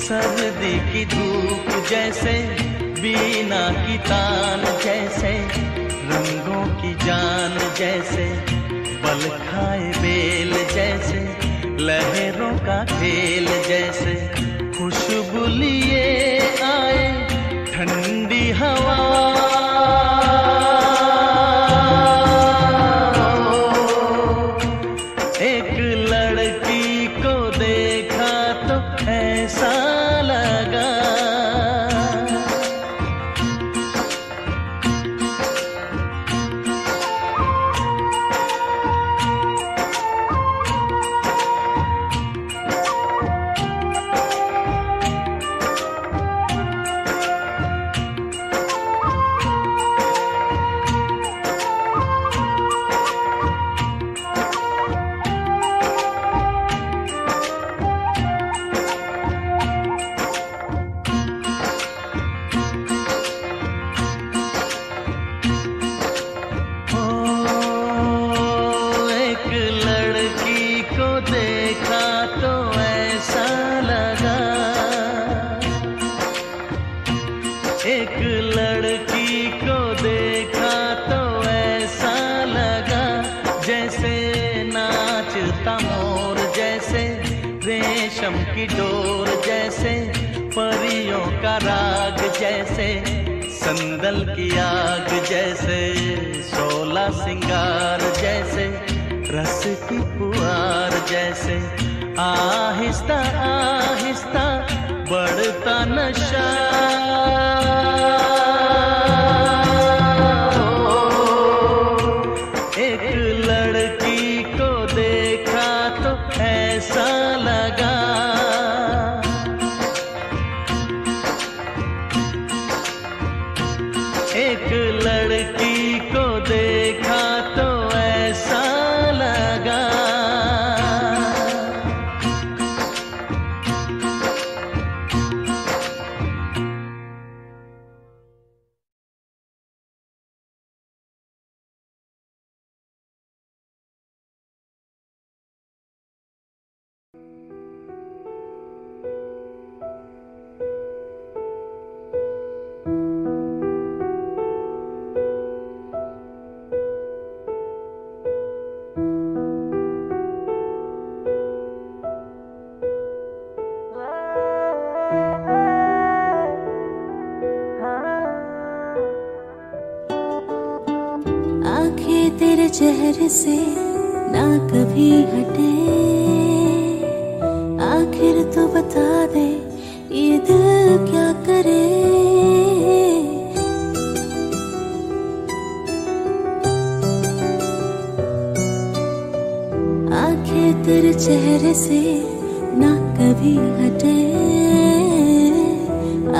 सर्दी की धूप जैसे बीना की तान जैसे रंगों की जान जैसे बल खाए बेल जैसे लहरों का खेल जैसे खुशबू लिए आए ठंडी हवा एक लड़की को देखा तो ऐसा लगा एक लड़की को देखा तो ऐसा लगा जैसे नाचता मोर जैसे रेशम की डोर जैसे परियों का राग जैसे संदल की आग जैसे 16 सिंगार जैसे रस की पुआर जैसे आहिस्ता आहिस्ता बढ़ता नशा। एक लड़की को देखा तो ऐसा लगा, एक लड़की को देखा तो ऐसा लगा। आंखें तेरे चेहरे से ना कभी हटे, आखिर तो बता दे ये दिल क्या करे। आंखें तेरे चेहरे से ना कभी हटे,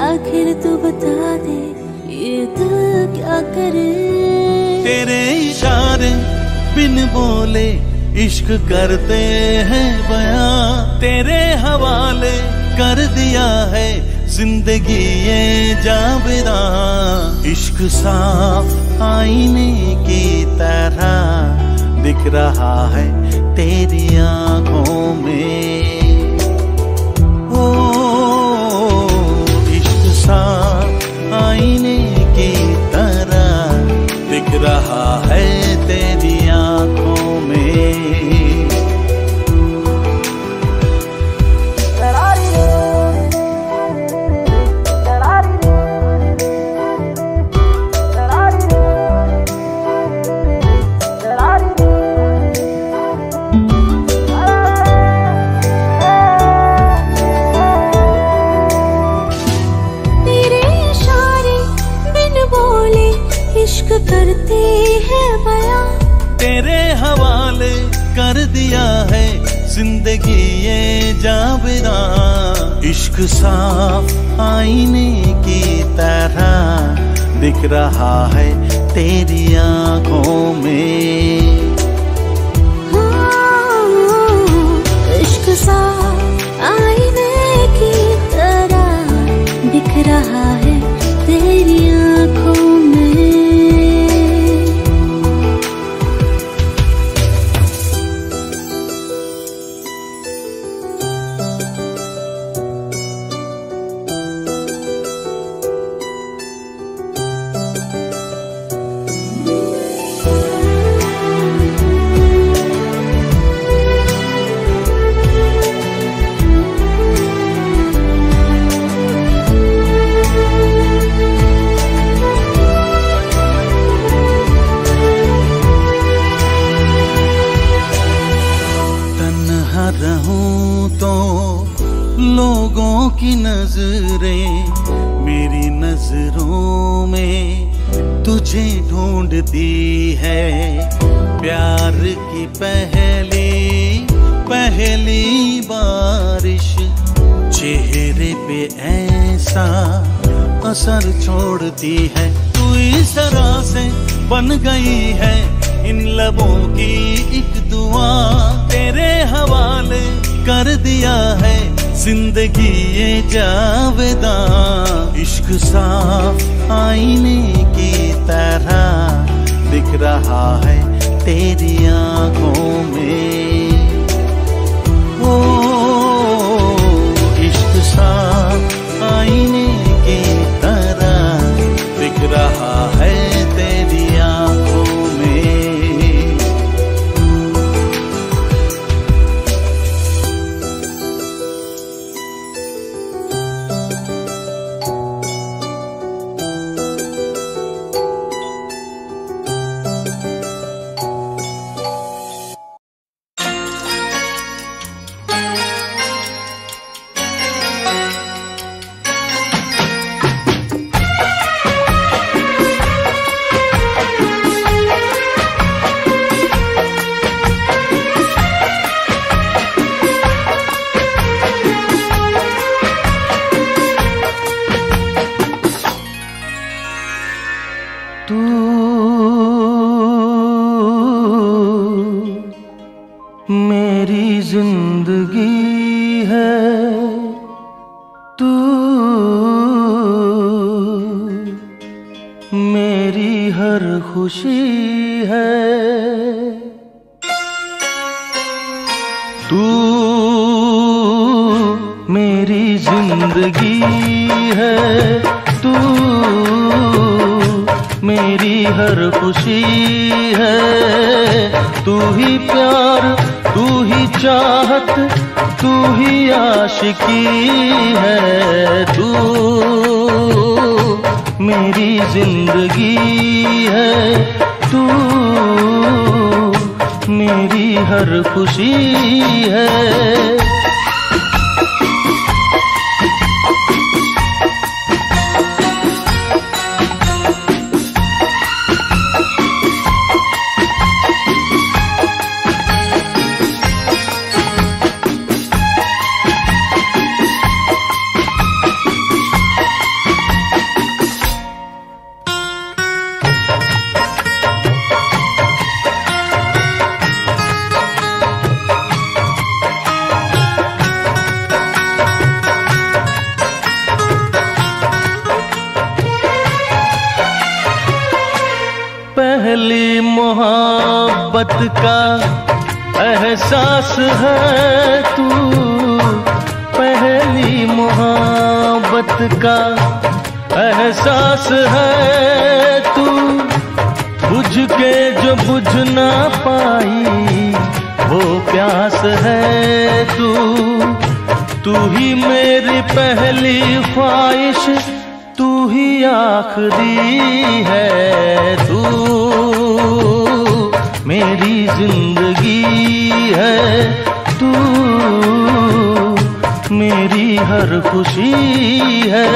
आखिर तो बता दे ये दिल क्या करे। तेरे इशारे बिन बोले इश्क करते हैं बयां, तेरे हवाले कर दिया है जिंदगी ये जावेदां। इश्क साफ आईने की तरह दिख रहा है तेरी आंखों में। ओ इश्क साफ आईने की तरह दिख रहा है तेरी आंखों में। इश्क करते हैं बयां, तेरे हवाले कर दिया है जिंदगी ये जावेदां। इश्क साफ आईने की तरह दिख रहा है तेरी आंखों में। इश्क साफ आईने की तरह दिख रहा है तेरी आंखों में। रहूं तो लोगों की नजरें मेरी नजरों में तुझे ढूंढती है। प्यार की पहली बारिश चेहरे पे ऐसा असर छोड़ती है। तू इस तरह से बन गई है इन लबों की एक दुआ, तेरे हवाले कर दिया है जिंदगी ये जावेदां। इश्क साफ आईने की तरह दिख रहा है तेरी आंखों में। ओ इश्क साफ आईने की तरह दिख रहा है तेरी आंखों जिंदगी है तू, मेरी हर खुशी है तू, मेरी जिंदगी है तू, मेरी हर खुशी है। तू ही प्यार, तू ही चाहत, तू ही आशिकी है। तू मेरी जिंदगी है तू, मेरी हर खुशी है। पहली मोहब्बत का एहसास है तू, पहली मोहब्बत का एहसास है तू। बुझ के जो बुझ ना पाई वो प्यास है तू। तू ही मेरी पहली ख्वाहिश, तू ही आखिरी है। तू मेरी जिंदगी है तू, मेरी हर खुशी है।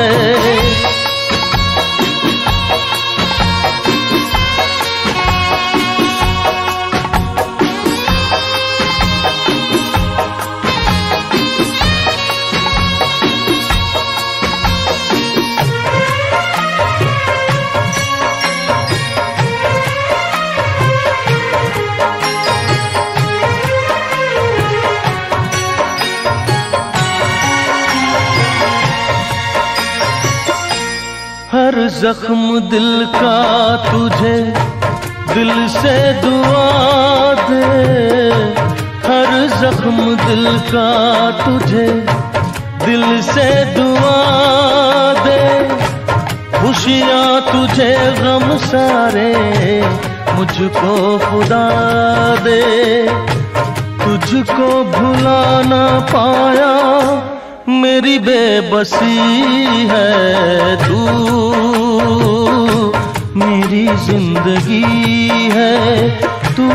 हर जख्म दिल का तुझे दिल से दुआ दे, हर जख्म दिल का तुझे दिल से दुआ दे। खुशियाँ तुझे गम सारे मुझको खुदा दे। तुझको भुला ना पाया मेरी बेबसी है। तू मेरी जिंदगी है तू,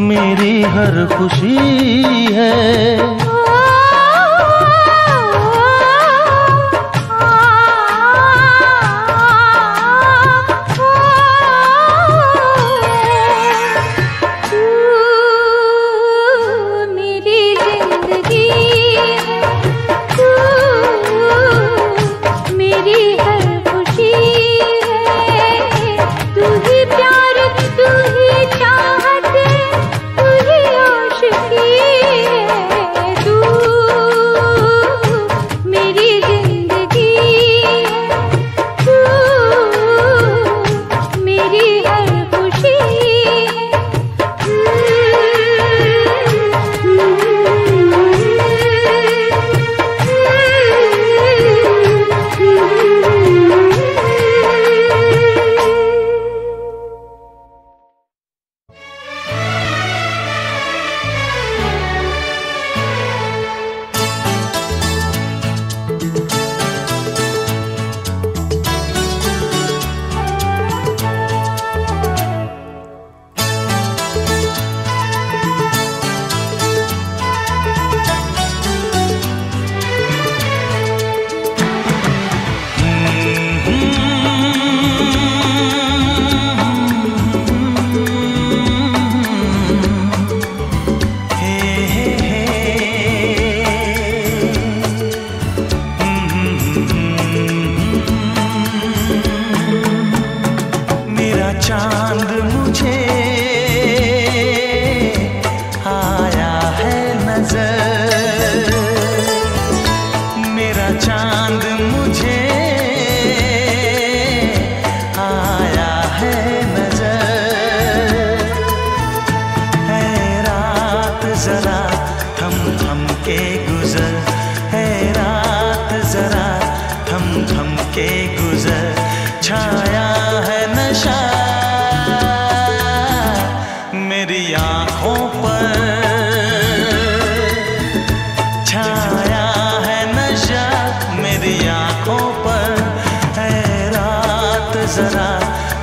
मेरी हर खुशी है। चांद मुझे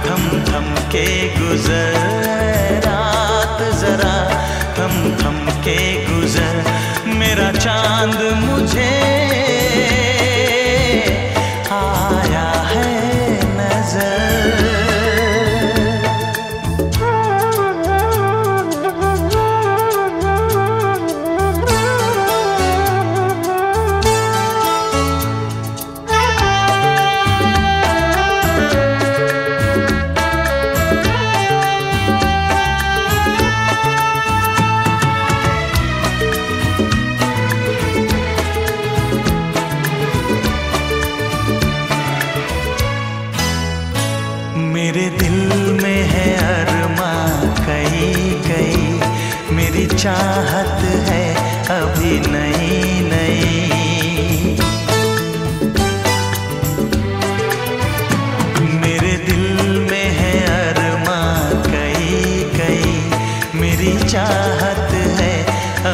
थम थम के गुजर, रात जरा थम थम के गुजर, मेरा चांद मुझे आया है नजर। मेरे दिल में है अरमां कई कई, मेरी चाहत है अभी नई नई। मेरे दिल में है अरमां कई कई, मेरी चाहत है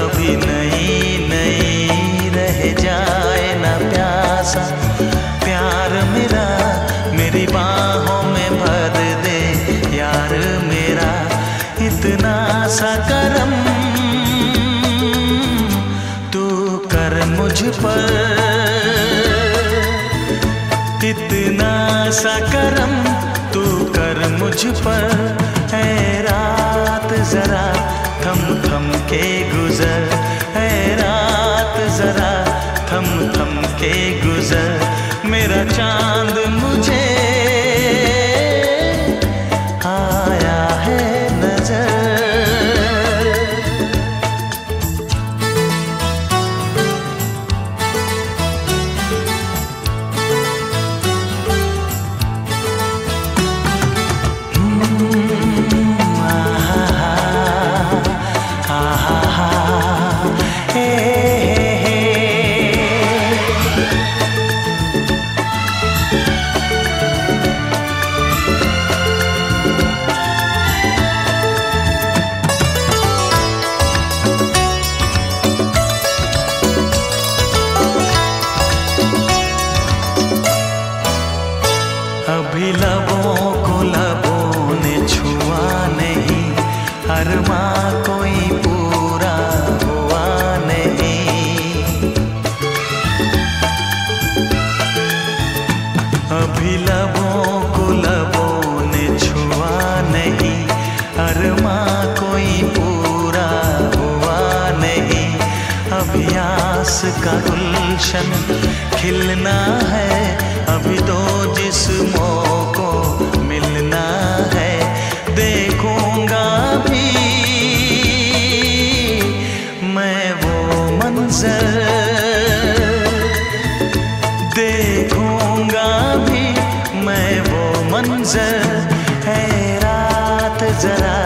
अभी नई नई। रह जाए ना प्यासा प्यार मेरा, मेरी बाहों में भर दे यार मेरा। इतना सा करम तू कर मुझ पर, इतना सा करम तू कर मुझ पर। है रात जरा थम थम के गुजर, है रात जरा थम थम के गुजर, मेरा चांद मुझे आया है नजर। अभी लबों को लबों ने छुआ नहीं, अरमां कोई पूरा हुआ नहीं। अभी लबों को लबों ने छुआ नहीं, अरमां कोई पूरा हुआ नहीं। अभी आस का गुलशन खिलना है, अभी दो जिस्मों को मिलना है। देखूंगा भी मैं वो मंजर, देखूंगा भी मैं वो मंजर। है रात जरा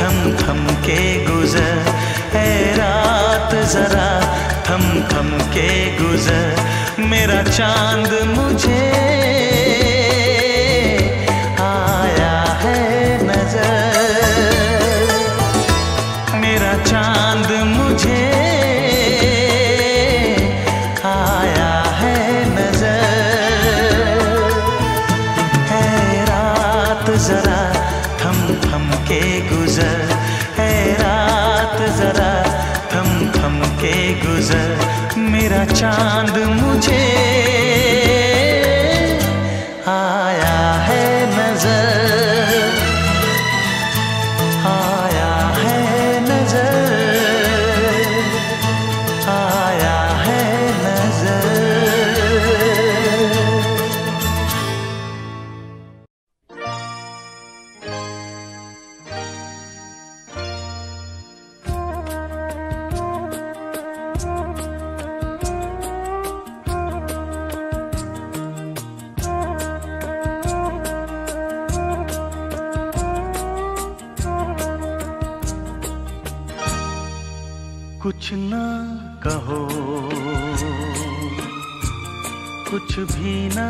थम थम के गुजर, है रात जरा थम थम के गुजर, मेरा चांद मुझे आया है नजर। मेरा चांद मुझे आया है नजर। है रात जरा थम थम के गुजर, है रात जरा थम थम के गुजर, मेरा चांद मुझे आया है नजर, आया है नजर, आया है नजर। कुछ ना कहो, कुछ भी ना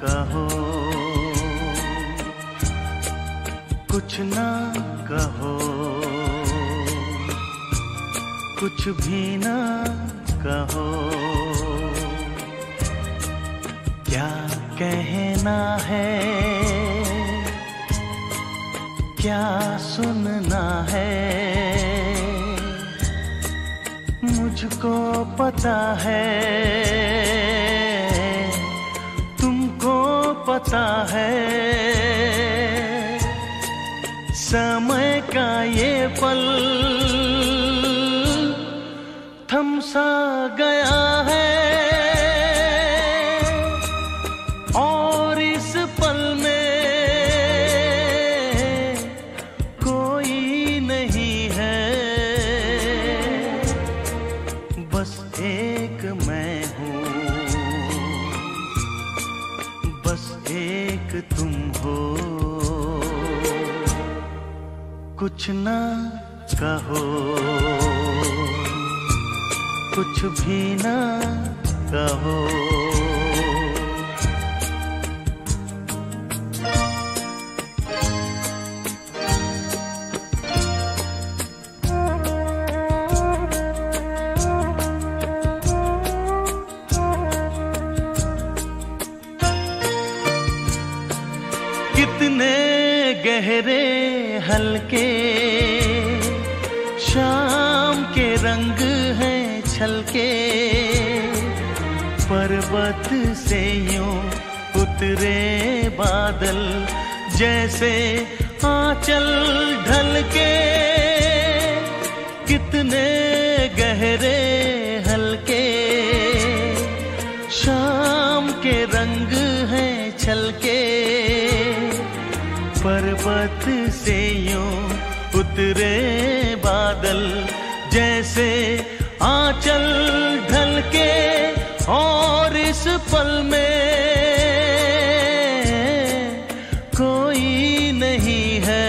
कहो, कुछ ना कहो, कुछ भी ना कहो। क्या कहना है क्या सुनना है मुझको पता है, तुमको पता है। समय का ये पल थम सा गया है और इस पल में कोई नहीं है, बस एक मैं हूँ, बस एक तुम हो। कुछ ना कहो, कुछ भी ना कहो। कितने गहरे हल्के शाम के रंग हैं छलके, पर्वत से यूं उतरे बादल जैसे आंचल ढलके। कितने गहरे हल्के शाम के रंग हैं छलके, पर्वत से यूं उतरे बादल जैसे आंचल ढलके। और इस पल में कोई नहीं है,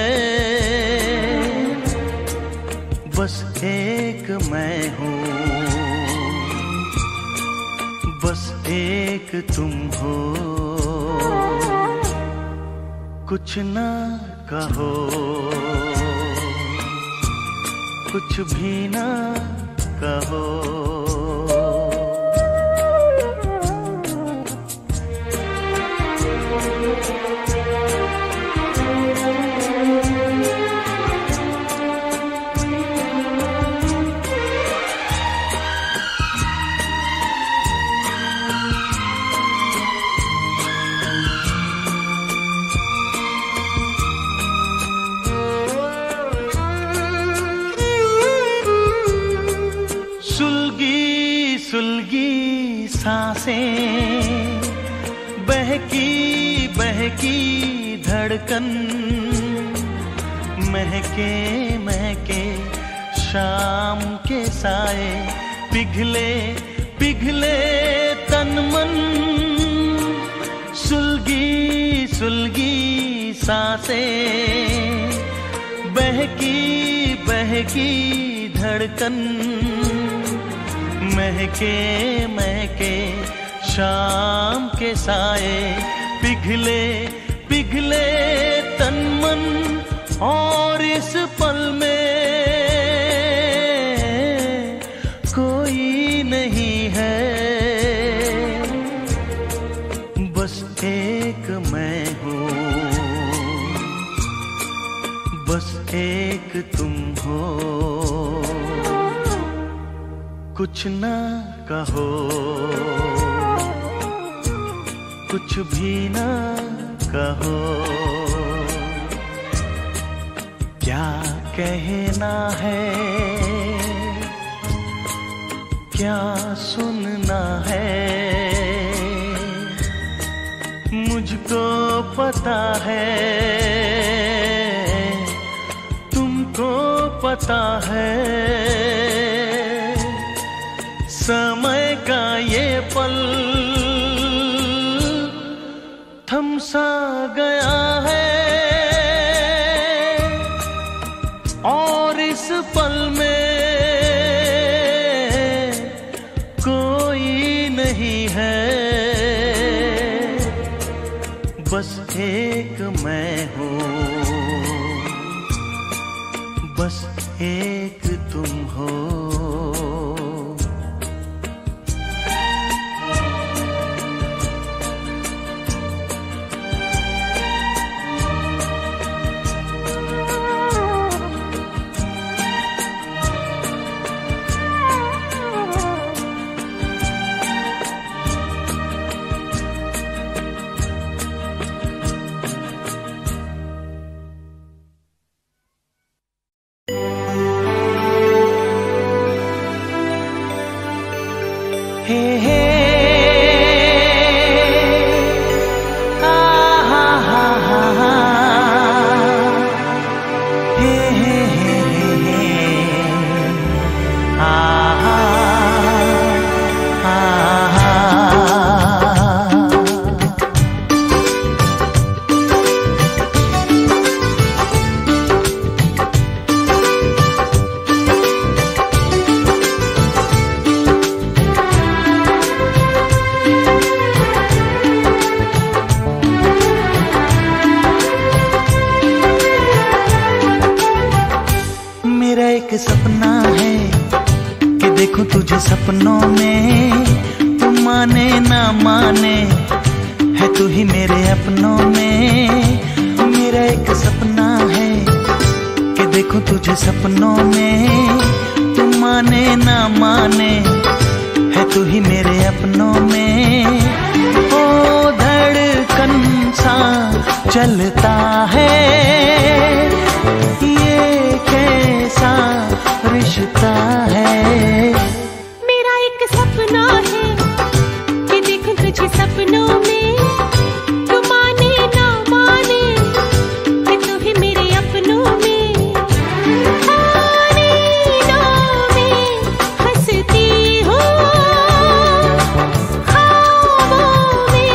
बस एक मैं हूँ, बस एक तुम हो। कुछ ना कहो, कुछ भी ना कहो। सुलगी सांसें, बहकी बहकी धड़कन, महके महके शाम के साए, पिघले पिघले तन मन। सुलगी सुलगी सांसें, बहकी बहकी धड़कन, महके महके शाम के साए, पिघले पिघले तन मन। और इस पल में कोई नहीं है, बस एक मैं हूँ, बस एक तुम हो। कुछ ना कहो, कुछ भी ना कहो। क्या कहना है, क्या सुनना है, मुझको पता है, तुमको पता है। समय का ये पल थम सा गया है और इस पल में कोई नहीं है, बस एक मैं हूँ, बस एक तुम हो। सपना है कि देखूं तुझे सपनों में, तू माने ना माने है तू ही मेरे अपनों में। मेरा एक सपना है कि देखूं तुझे सपनों में, तू माने ना माने है तू ही मेरे अपनों में। ओ धड़कन सा चलता है ये कैसा रिश्ता है। मेरा एक सपना है कि देखूं तुझे सपनों में, तू माने ना माने है तू ही मेरे अपनों में। नींदों में हंसती हूँ, ख्वाबों में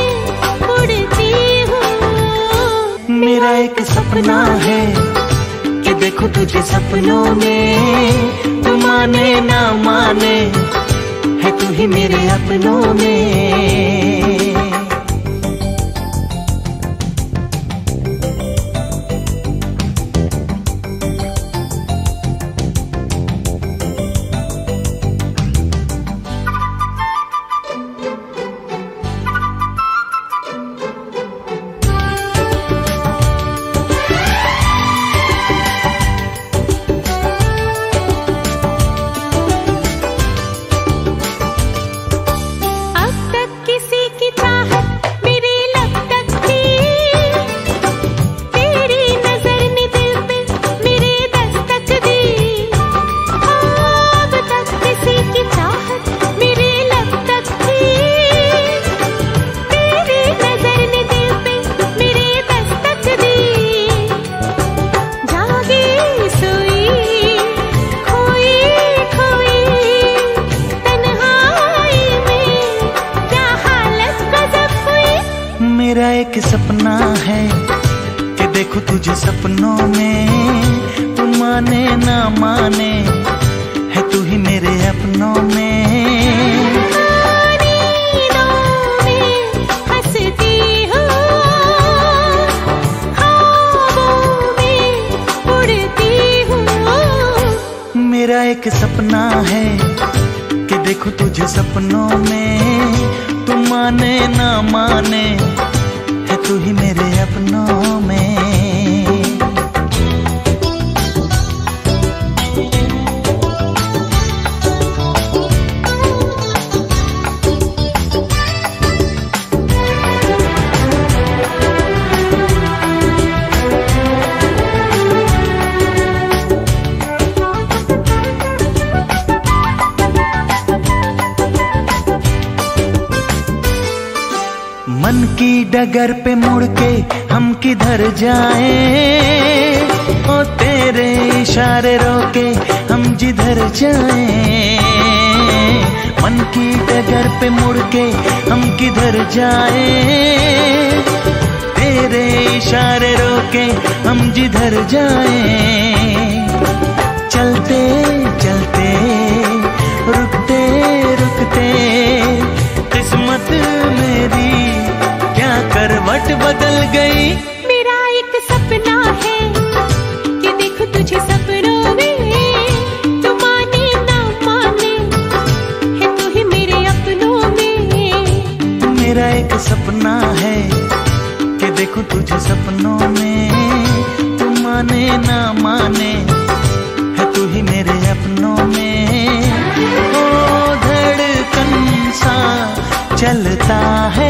उड़ती हूँ। मेरा एक सपना है कि देखूं तुझे सपनों में, तू माने ना माने है तू ही मेरे अपनों में। मेरा एक सपना है कि देखूं तुझे सपनों में, तू माने ना माने है तू ही मेरे अपनों में। नींदों में हंसती हूँ, ख्वाबों में उड़ती हूँ। मेरा एक सपना है कि देखूं तुझे सपनों में, तू माने ना माने है तू ही मेरे अपनों में। मन की डगर पे मुड़ के हम किधर जाएं, ओ तेरे इशारे रोके हम जिधर जाएं। मन की डगर पे मुड़ के हम किधर जाएं, तेरे इशारे रोके हम जिधर जाएं। चलते चलते रुकते रुकते किस्मत मेरी क्या करवट बदल गई। मेरा एक सपना है कि देखूं तुझे सपनों में, तू माने ना माने है तू ही मेरे अपनों में। मेरा एक सपना है कि देखूं तुझे सपनों में, तू माने ना माने है तू ही मेरे अपनों में। ओ धड़कन सा चलता है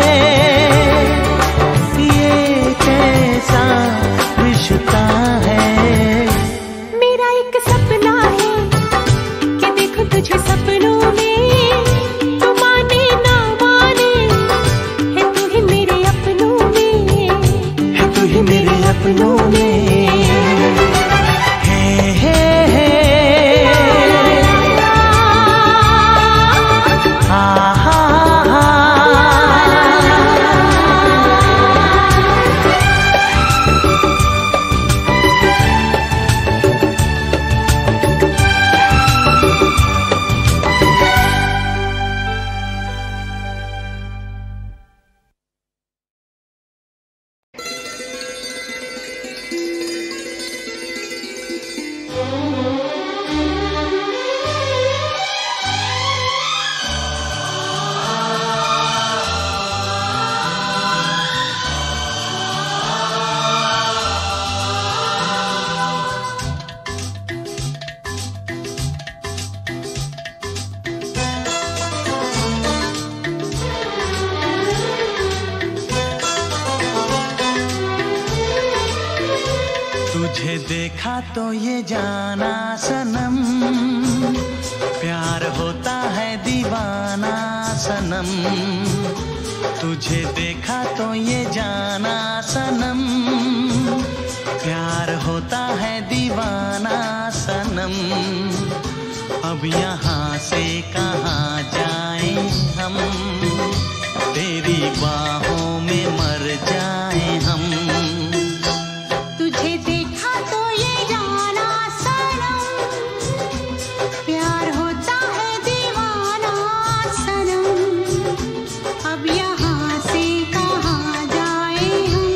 ये कैसा रिश्ता है। मेरा एक सपना है कि देखूं तुझे सपनों में, तू माने ना माने है तू ही मेरे अपनों में, है तू ही मेरे अपनों में। तुझे देखा तो ये जाना सनम, प्यार होता है दीवाना सनम। तुझे देखा तो ये जाना सनम, प्यार होता है दीवाना सनम। अब यहाँ से कहाँ जाएं हम, तेरी बाहों में मर जाएं हम। तुझे देखा तो ये जाना सनम, प्यार होता है दीवाना सनम। अब यहाँ से कहाँ जाएं हम,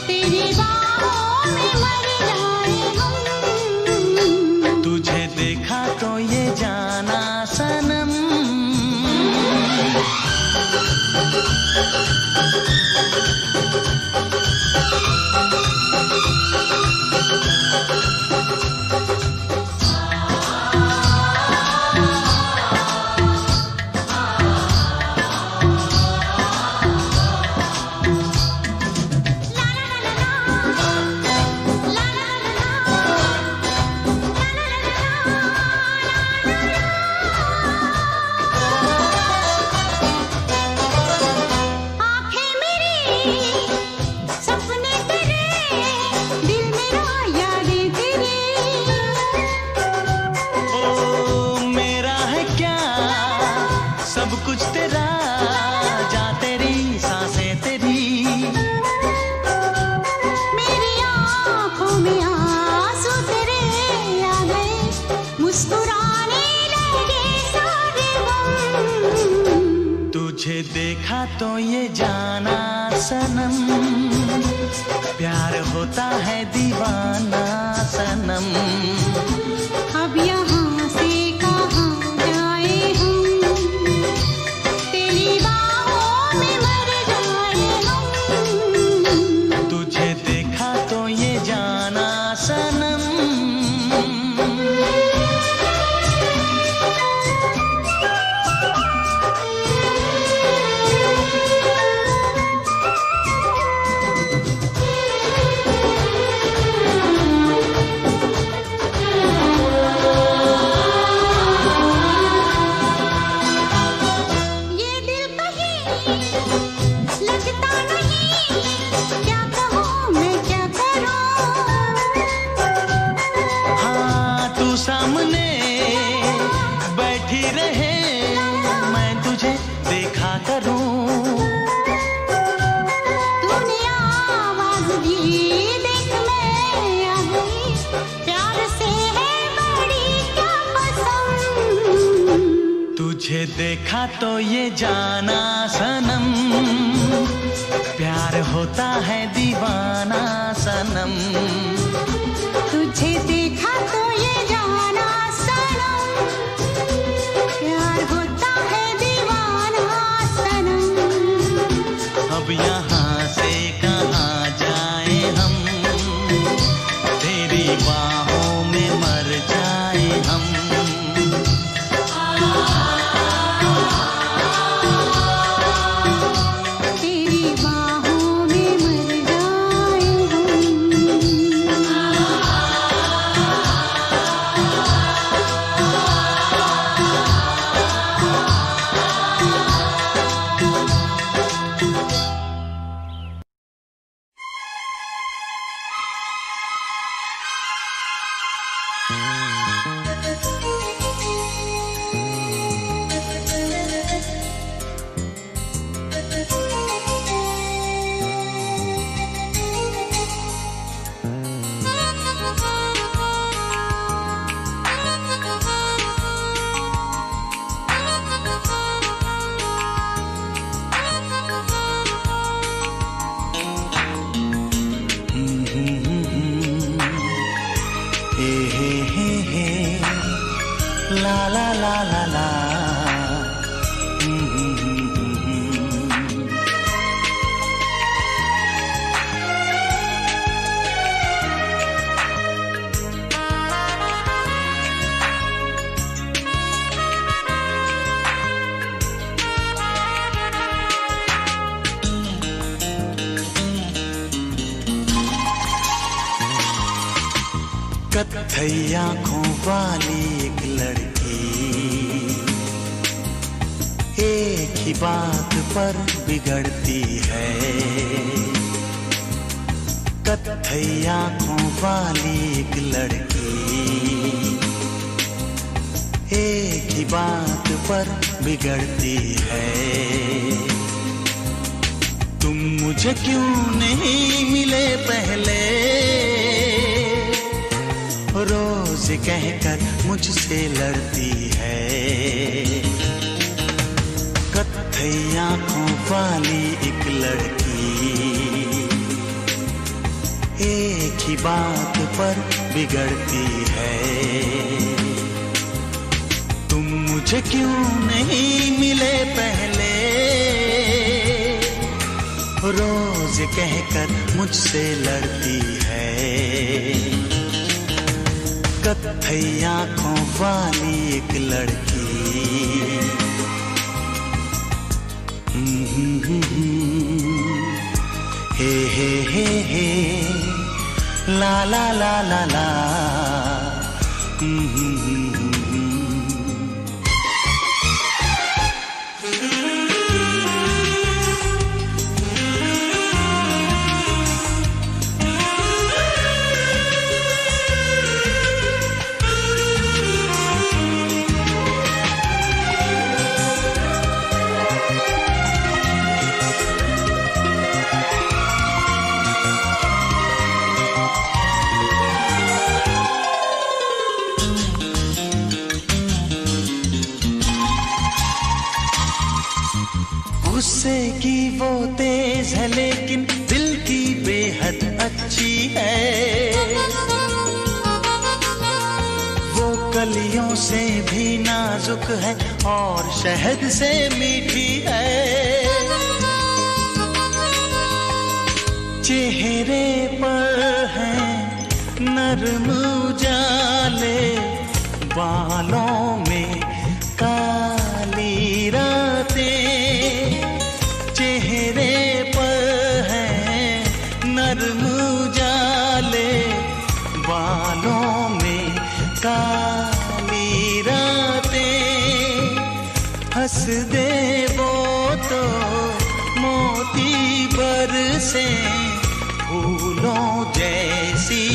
तेरी बाहों में मर जाएं हम। तुझे देखा तो ये जाना सनम। तुझे देखा तो ये जाना सनम, प्यार होता है दीवाना सनम। अब यहाँ से कहाँ जाएं हम, तेरी बाहों में मर जाएं हम। तुझे देखा तो ये जाना सनम। सामने बैठी रहे मैं तुझे देखा करूं। तूने आवाज दी देख मैं आ गई, प्यार से है बड़ी क्या पसंद। तुझे देखा तो ये जाना सनम, प्यार होता है दीवाना सनम। तुझे देखा तो ये जाना सनम, प्यार होता है दीवाना सनम। अब यहाँ से कहाँ जाएं हम, तेरी बाहों में मर जाएं हम। तेरी बाहों में मर जाएं हम। ला ला ला ला ला। कत्थई आंखों वाली एक लड़की एक ही बात पर बिगड़ती है। कत्थई आंखों वाली एक लड़की एक ही बात पर बिगड़ती है। तुम मुझे क्यों नहीं मिले पहले, रोज कहकर मुझसे लड़ती है। कत्थई आंखों वाली एक लड़की एक ही बात पर बिगड़ती है। तुम मुझे क्यों नहीं मिले पहले, रोज कहकर मुझसे लड़ती है। कत्थई आंखों वाली एक लड़की। हे ला ला ला ला ला। गुस्से की वो तेज है लेकिन दिल की बेहद अच्छी है। वो कलियों से भी नाजुक है और शहद से मीठी है। चेहरे पर है नरम उजाले, बालों में काली रातें। चेहरे पर है नरम उजाले, बालों में काली रातें। हंस दे वो तो मोती बरसे, फूलों जैसी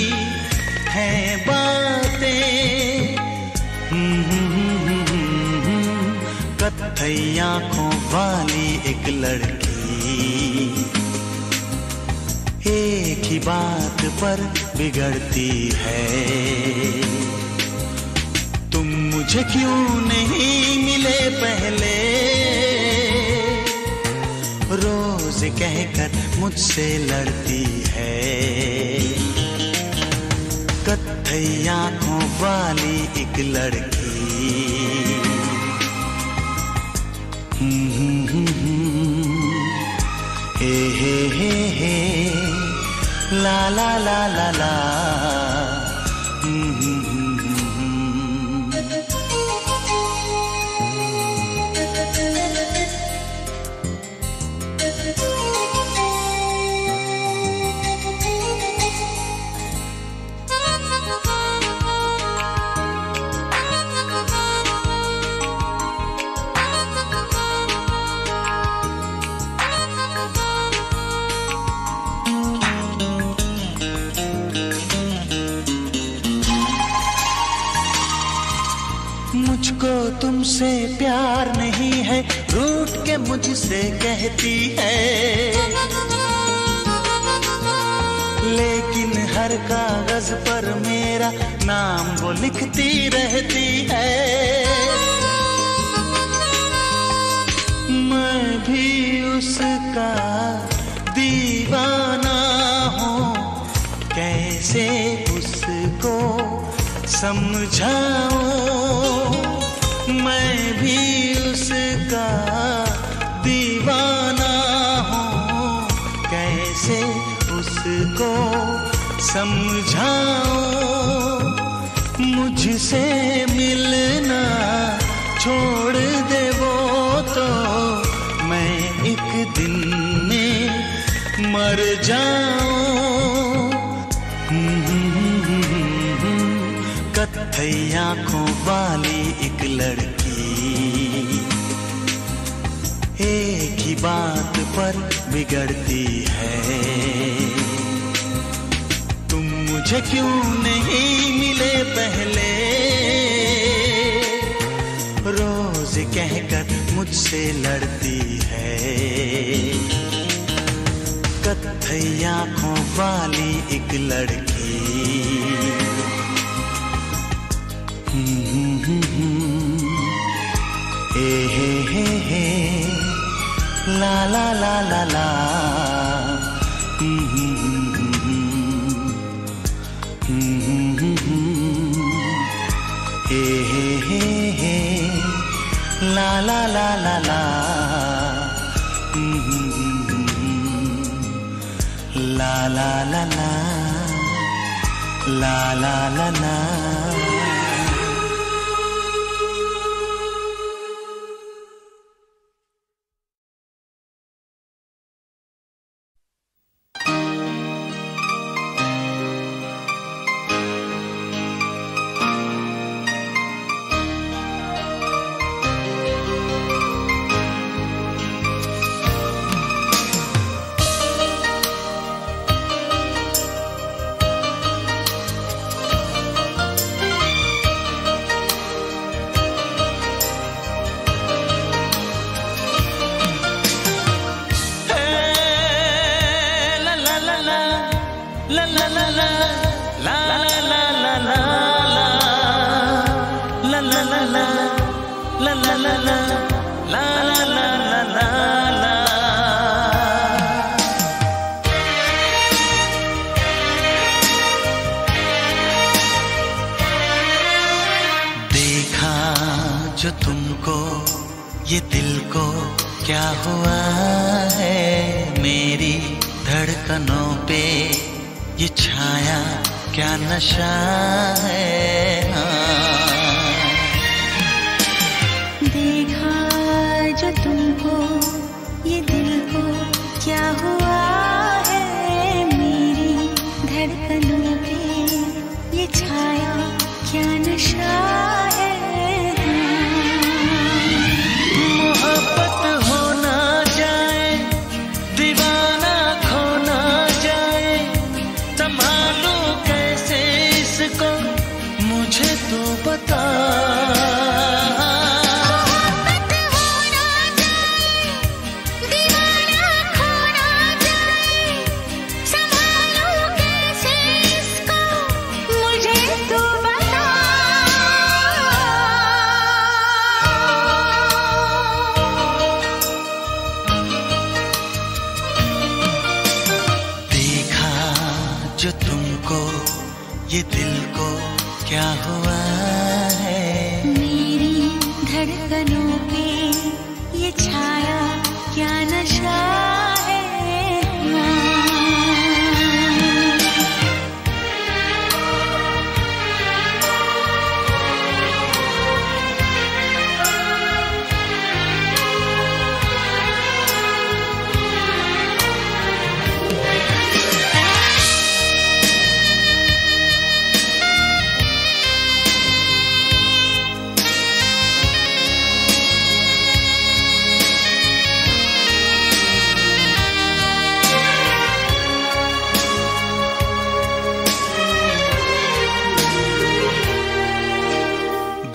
हैं बातें। कत्थई आंखों वाली एक लड़की एक ही बात पर बिगड़ती है। तुम मुझे क्यों नहीं मिले पहले, रोज कहकर मुझसे लड़ती है। कत्थई आंखों वाली एक लड़की। हे ला ला ला ला ला। मुझको तुमसे प्यार नहीं है, रूठ के मुझसे कहती है। लेकिन हर कागज पर मेरा नाम वो लिखती रहती है। मैं भी उसका दीवाना हूँ, कैसे उसको समझाऊं। मैं भी उसका दीवाना हूँ, कैसे उसको समझाऊं। मुझसे मिलना छोड़ दे वो तो मैं एक दिन में मर जाऊं। कत्थई आंखों वाली एक लड़की, एक ही बात पर बिगड़ती है। तुम मुझे क्यों नहीं मिले पहले, रोज कहकर मुझसे लड़ती है। कत्थई आंखों वाली एक लड़की, हे ला ला ला ला ला, हे ला ला ला ला ला, ला ला ला ला, ला ला ला ला। जो तुमको ये दिल को क्या हुआ है, मेरी धड़कनों पे ये छाया क्या नशा है। देखा जो तुमको ये दिल को क्या हुआ है, मेरी धड़कनों पे ये छाया क्या नशा है। मोहब्बत हो ना जाए, दीवाना खो ना जाए, संभालूं कैसे इसको मुझे तो बता। जो तुमको ये दिल को क्या हुआ है, मेरी धड़कनों पे ये छाया क्या नशा है।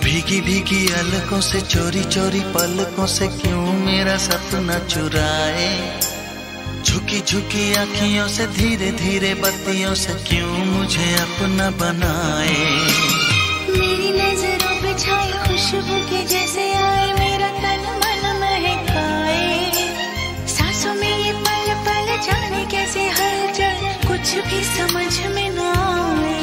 भीगी भीगी अलकों से चोरी चोरी पलकों से क्यों मेरा सपना चुराए, झुकी झुकी आँखियों से धीरे धीरे बत्तियों से क्यों मुझे अपना बनाए। मेरी नजरों पे छाई खुशबू के जैसे आए, मेरा तन मन महकाए, सांसों में ये पल पल जाने कैसे हलचल कुछ भी समझ में ना आए।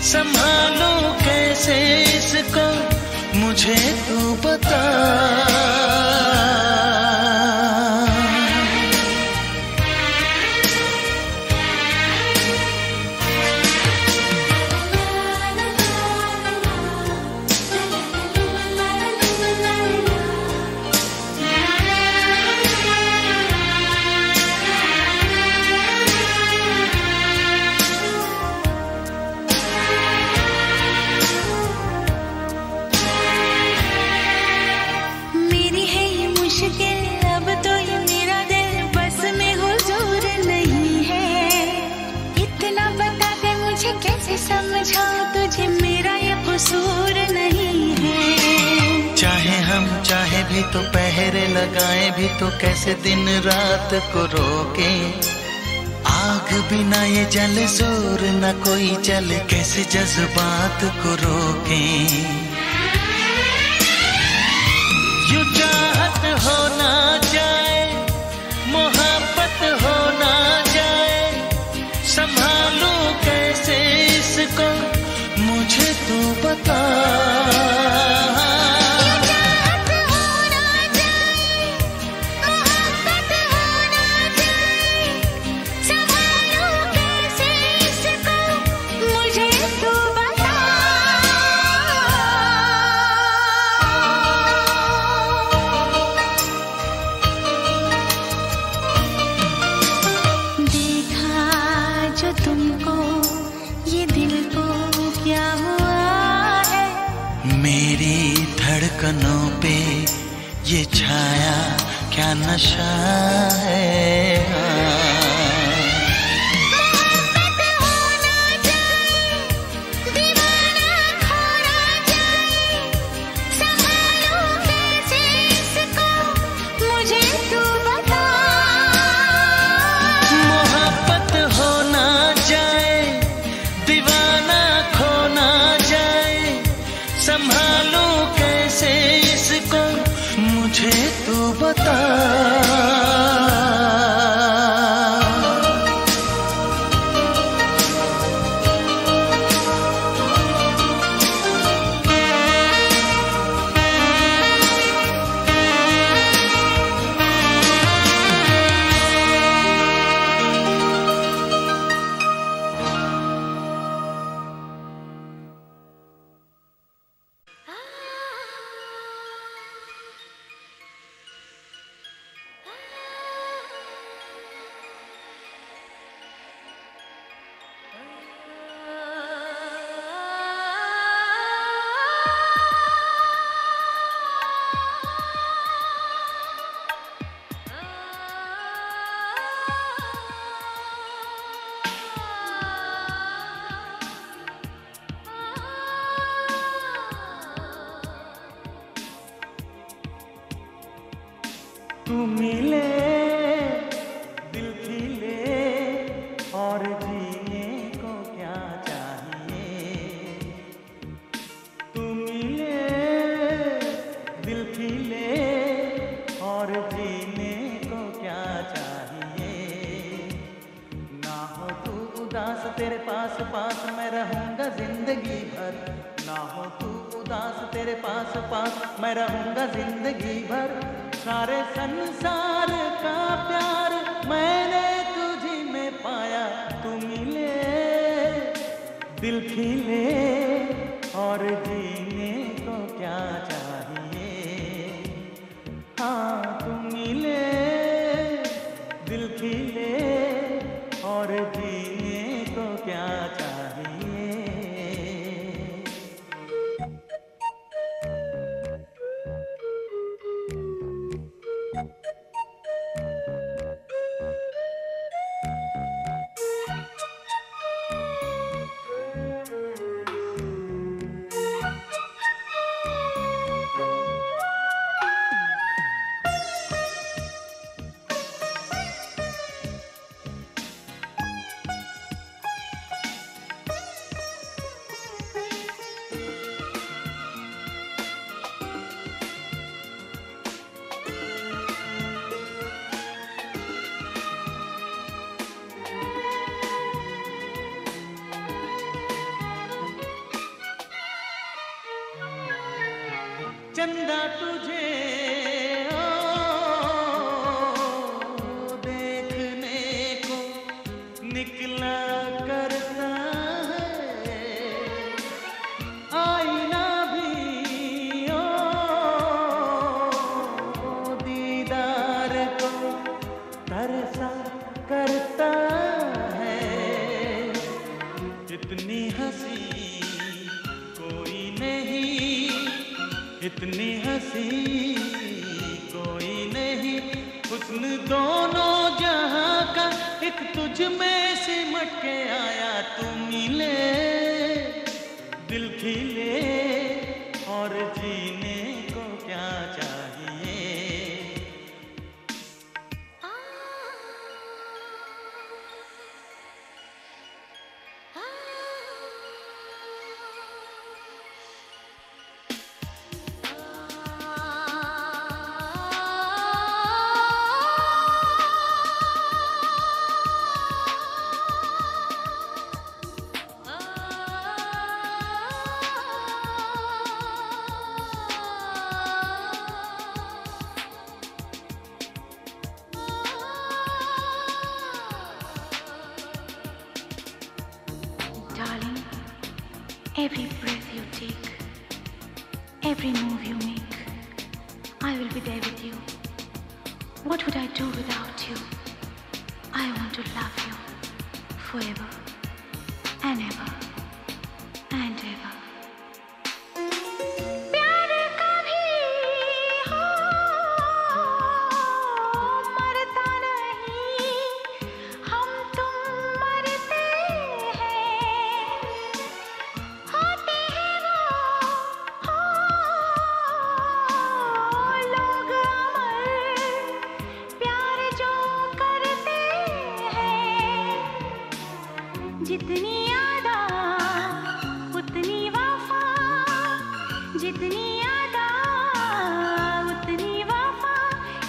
संभालूं कैसे इसको मुझे तू बता। भी तो पहरे लगाए भी तो कैसे दिन रात को रोके। आग बिना ये जले जोर न कोई जले कैसे जज्बात को रोके। यूं चाहत हो ना जाए मोहब्बत हो ना जाए संभालूं कैसे इसको मुझे तू बता। धड़कनों पे ये छाया क्या नशा है। मुझे तू बता। तू मिले दिल खिले और जीने को क्या चाहिए। तू मिले दिल खिले और जीने को क्या चाहिए। ना हो तू उदास तेरे पास पास मैं रहूंगा जिंदगी भर। ना हो तू उदास तेरे पास पास मैं रहूंगा जिंदगी भर। सारे संसार का प्यार मैंने तुझी में पाया। तू मिले दिल खिले और जीने को क्या चाहिए। हाँ तू मिले दिल खिले और जीने को क्या चाहिए। चंदा तुझे देखने को निकला करता है। आईना भी दीदार को तरसा करता है। इतनी हंसी कोई नहीं, इतनी हंसी कोई नहीं। हुस्न दोनों जहां का एक तुझ में सिमट के आया। तू मिले दिल खिले और जीने को क्या चाहिए। Every breath you take, every move you make, I will be there with you. What would I do without you? I want to love you forever and ever and ever. प्यार कभी हो मरता नहीं, हम तुम मरते हैं, होते हैं वो लोग अमर, प्यार जो करते हैं। जितनी यादा उतनी वफा, जितनी यादा उतनी वफा,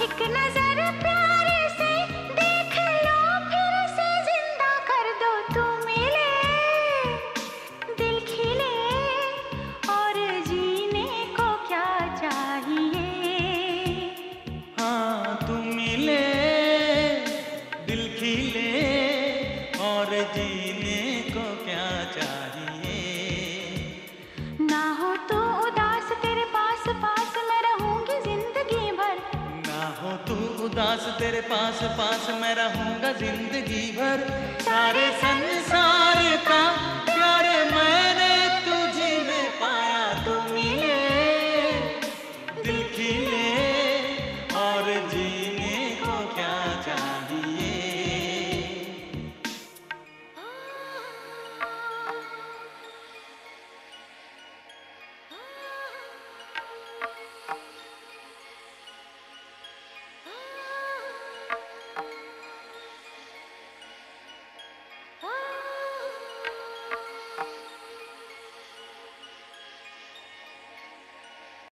एक नजर प्यार से देख लो, फिर से जिंदा कर दो। तू मिले दिल खिले, और जीने को क्या चाहिए। हाँ तुम मिले दिल खिले, और जीने को क्या चाहिए। ना हो तो उदास, तेरे पास पास मैं रहूंगी जिंदगी भर। ना हो तू उदास, तेरे पास पास मैं रहूंगा जिंदगी भर। सारे संसार का प्यार मैंने तुझी में पाया। तू मिले दिल खिले, और जी